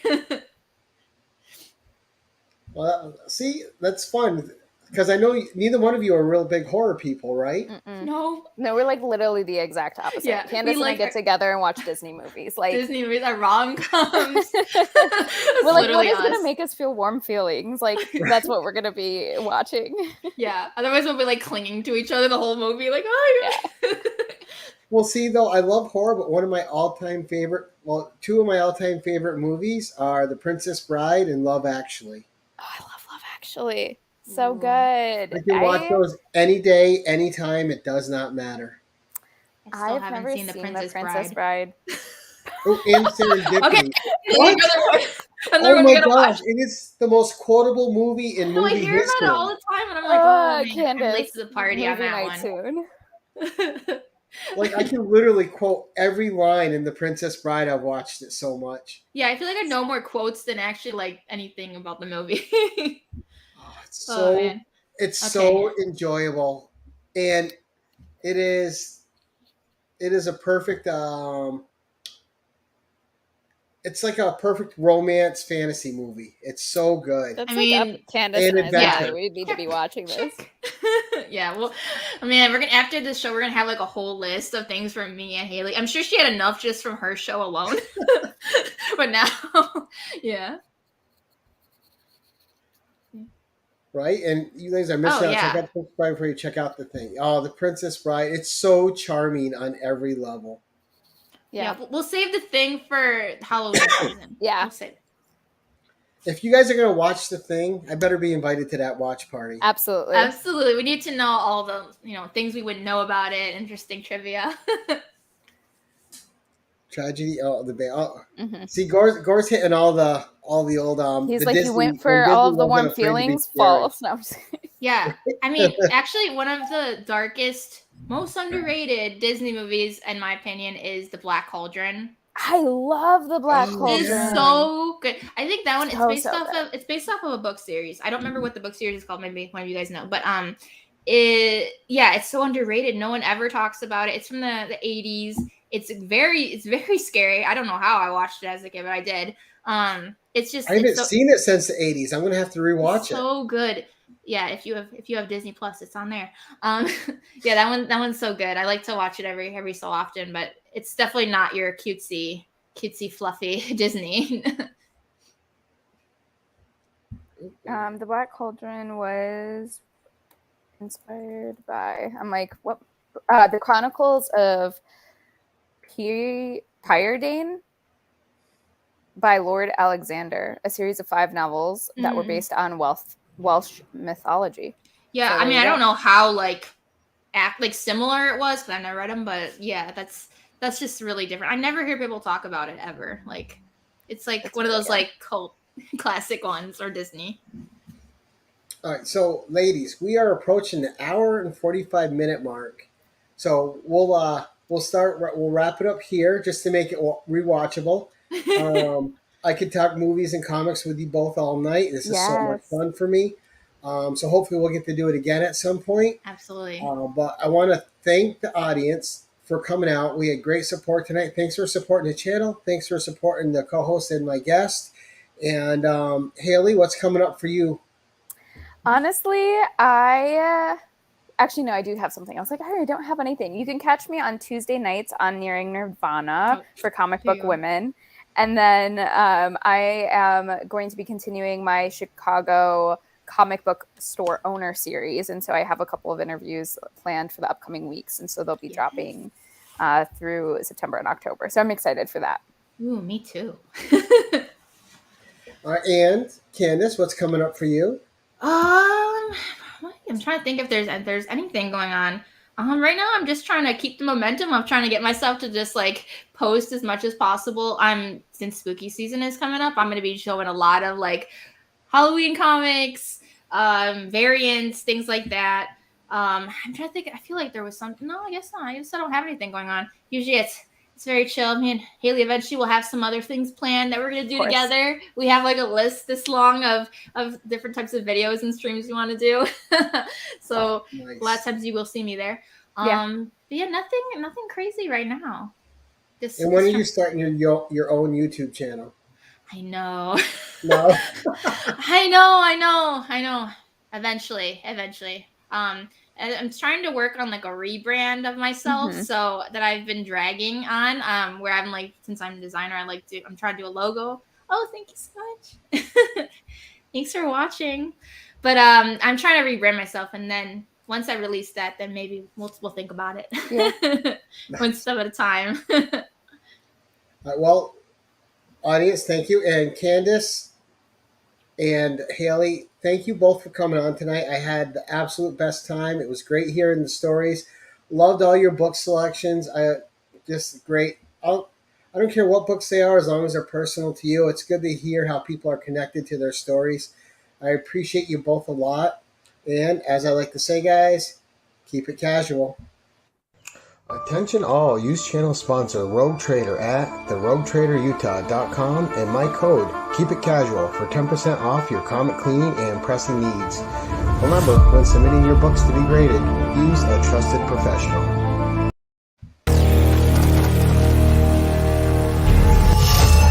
Well, see, that's fun. Because I know neither one of you are real big horror people, right? No, we're like literally the exact opposite. Yeah, Candis and I get together and watch Disney movies. Like Disney movies are rom-coms. We're like, what is going to make us feel warm feelings? Like that's what we're going to be watching. Yeah, otherwise we'll be like clinging to each other the whole movie. Like, oh yeah. Well, see, though, I love horror, but one of my all-time favorite, two of my all-time favorite movies are The Princess Bride and Love Actually. Oh, I love Love Actually. So good. I can watch those any day, anytime. It does not matter. I've never seen The Princess Bride. Oh, and Serendipity. Okay. Oh my gosh, it is the most quotable movie in movie history. I hear about it all the time, and I'm like, oh, Candis, I'm late to the party on that one. Soon. Like, I can literally quote every line in The Princess Bride. I've watched it so much. Yeah, I feel like I know more quotes than actually like anything about the movie. It's so enjoyable, and it is a perfect it's like a perfect romance fantasy movie. It's so good. That's Candis and I we need to be watching this. Yeah, well, I mean, after this show, we're gonna have like a whole list of things from me and Haley. I'm sure she had enough just from her show alone, but now, yeah. Right, and you guys are missing out. Check out the Princess Bride before you check out the thing. Oh, The Princess Bride! It's so charming on every level. Yeah, we'll save the thing for Halloween season. Yeah, we'll save it. If you guys are gonna watch the thing, I better be invited to that watch party. Absolutely. We need to know all the things we wouldn't know about it. Interesting trivia. Tragedy. Oh, the band. Oh. Mm-hmm. See, Gore's hitting all the old. He's like, Disney, you went for all of the warm feelings. False. No, yeah, I mean, actually, one of the darkest, most underrated Disney movies, in my opinion, is The Black Cauldron. I love the Black Oh, Cauldron. It's yeah. so good. I think that one So, it's so good. it's based off of a book series. I don't remember what the book series is called. Maybe one of you guys know, but it's so underrated. No one ever talks about it. It's from the 80s. It's very scary. I don't know how I watched it as a kid, but I did. It's just I haven't it's seen it since the 80s. I'm gonna have to rewatch it. so good. Yeah, if you have Disney Plus, it's on there. Yeah, that one's so good. I like to watch it every so often, but it's definitely not your cutesy fluffy Disney. The Black Cauldron was inspired by, I'm like, what? The Chronicles of Pyrdane by Lord Alexander, a series of 5 novels that were based on Welsh mythology. Yeah, So I there mean, you I go. don't know how similar it was because I never read them, but yeah, that's just really different. I never hear people talk about it ever. Like, it's like It's one of really those good. like cult classic ones or Disney. All right, so ladies, we are approaching the hour and 45-minute mark. So we'll wrap it up here just to make it rewatchable. I could talk movies and comics with you both all night. This is so much Yes. fun for me. So hopefully we'll get to do it again at some point. Absolutely. But I want to thank the audience for coming out. We had great support tonight. Thanks for supporting the channel. Thanks for supporting the co-host and my guest. And Haley, what's coming up for you? Honestly, I actually no, I do have something. I was like, I don't have anything. You can catch me on Tuesday nights on Nearing Nirvana for Comic There Book you go. Women. And then I am going to be continuing my Chicago comic book store owner series. And so I have a couple of interviews planned for the upcoming weeks. And so they'll be dropping through September and October. So I'm excited for that. Ooh, me too. And Candice, what's coming up for you? I'm trying to think if there's anything going on. Right now I'm just trying to keep the momentum of trying to get myself to just like post as much as possible. Since spooky season is coming up, I'm going to be showing a lot of like Halloween comics, variants, things like that. I'm trying to think. I feel like there was something. No, I guess not. I guess I don't have anything going on. Usually it's very chill. Me and Haley eventually will have some other things planned that we're going to do together. We have like a list this long of different types of videos and streams we want to do. So Nice. a lot of times you will see me there. But yeah, nothing crazy right now. And when are you starting your own YouTube channel? I know. No. I know. Eventually. I'm trying to work on like a rebrand of myself, so that I've been dragging on. Where I'm like, since I'm a designer, I'm trying to do a logo. Oh, thank you so much. Thanks for watching. But I'm trying to rebrand myself, and then once I release that, then maybe we'll think about it. Yeah. One step at a time. Well, audience, thank you. And Candice and Haley, thank you both for coming on tonight. I had the absolute best time. It was great hearing the stories. Loved all your book selections. Just great. I don't care what books they are, as long as they're personal to you. It's good to hear how people are connected to their stories. I appreciate you both a lot. And as I like to say, guys, keep it casual. Attention all, use channel sponsor Rogue Trader at theroguetraderutah.com and my code Keep It Casual for 10% off your comic cleaning and pressing needs. Remember, when submitting your books to be graded, use a trusted professional.